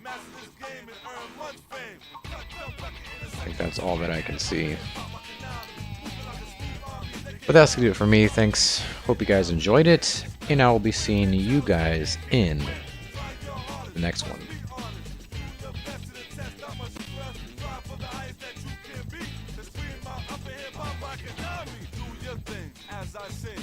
I think that's all that I can see. But that's gonna do it for me. Thanks. Hope you guys enjoyed it. And I will be seeing you guys in the next one. As I say.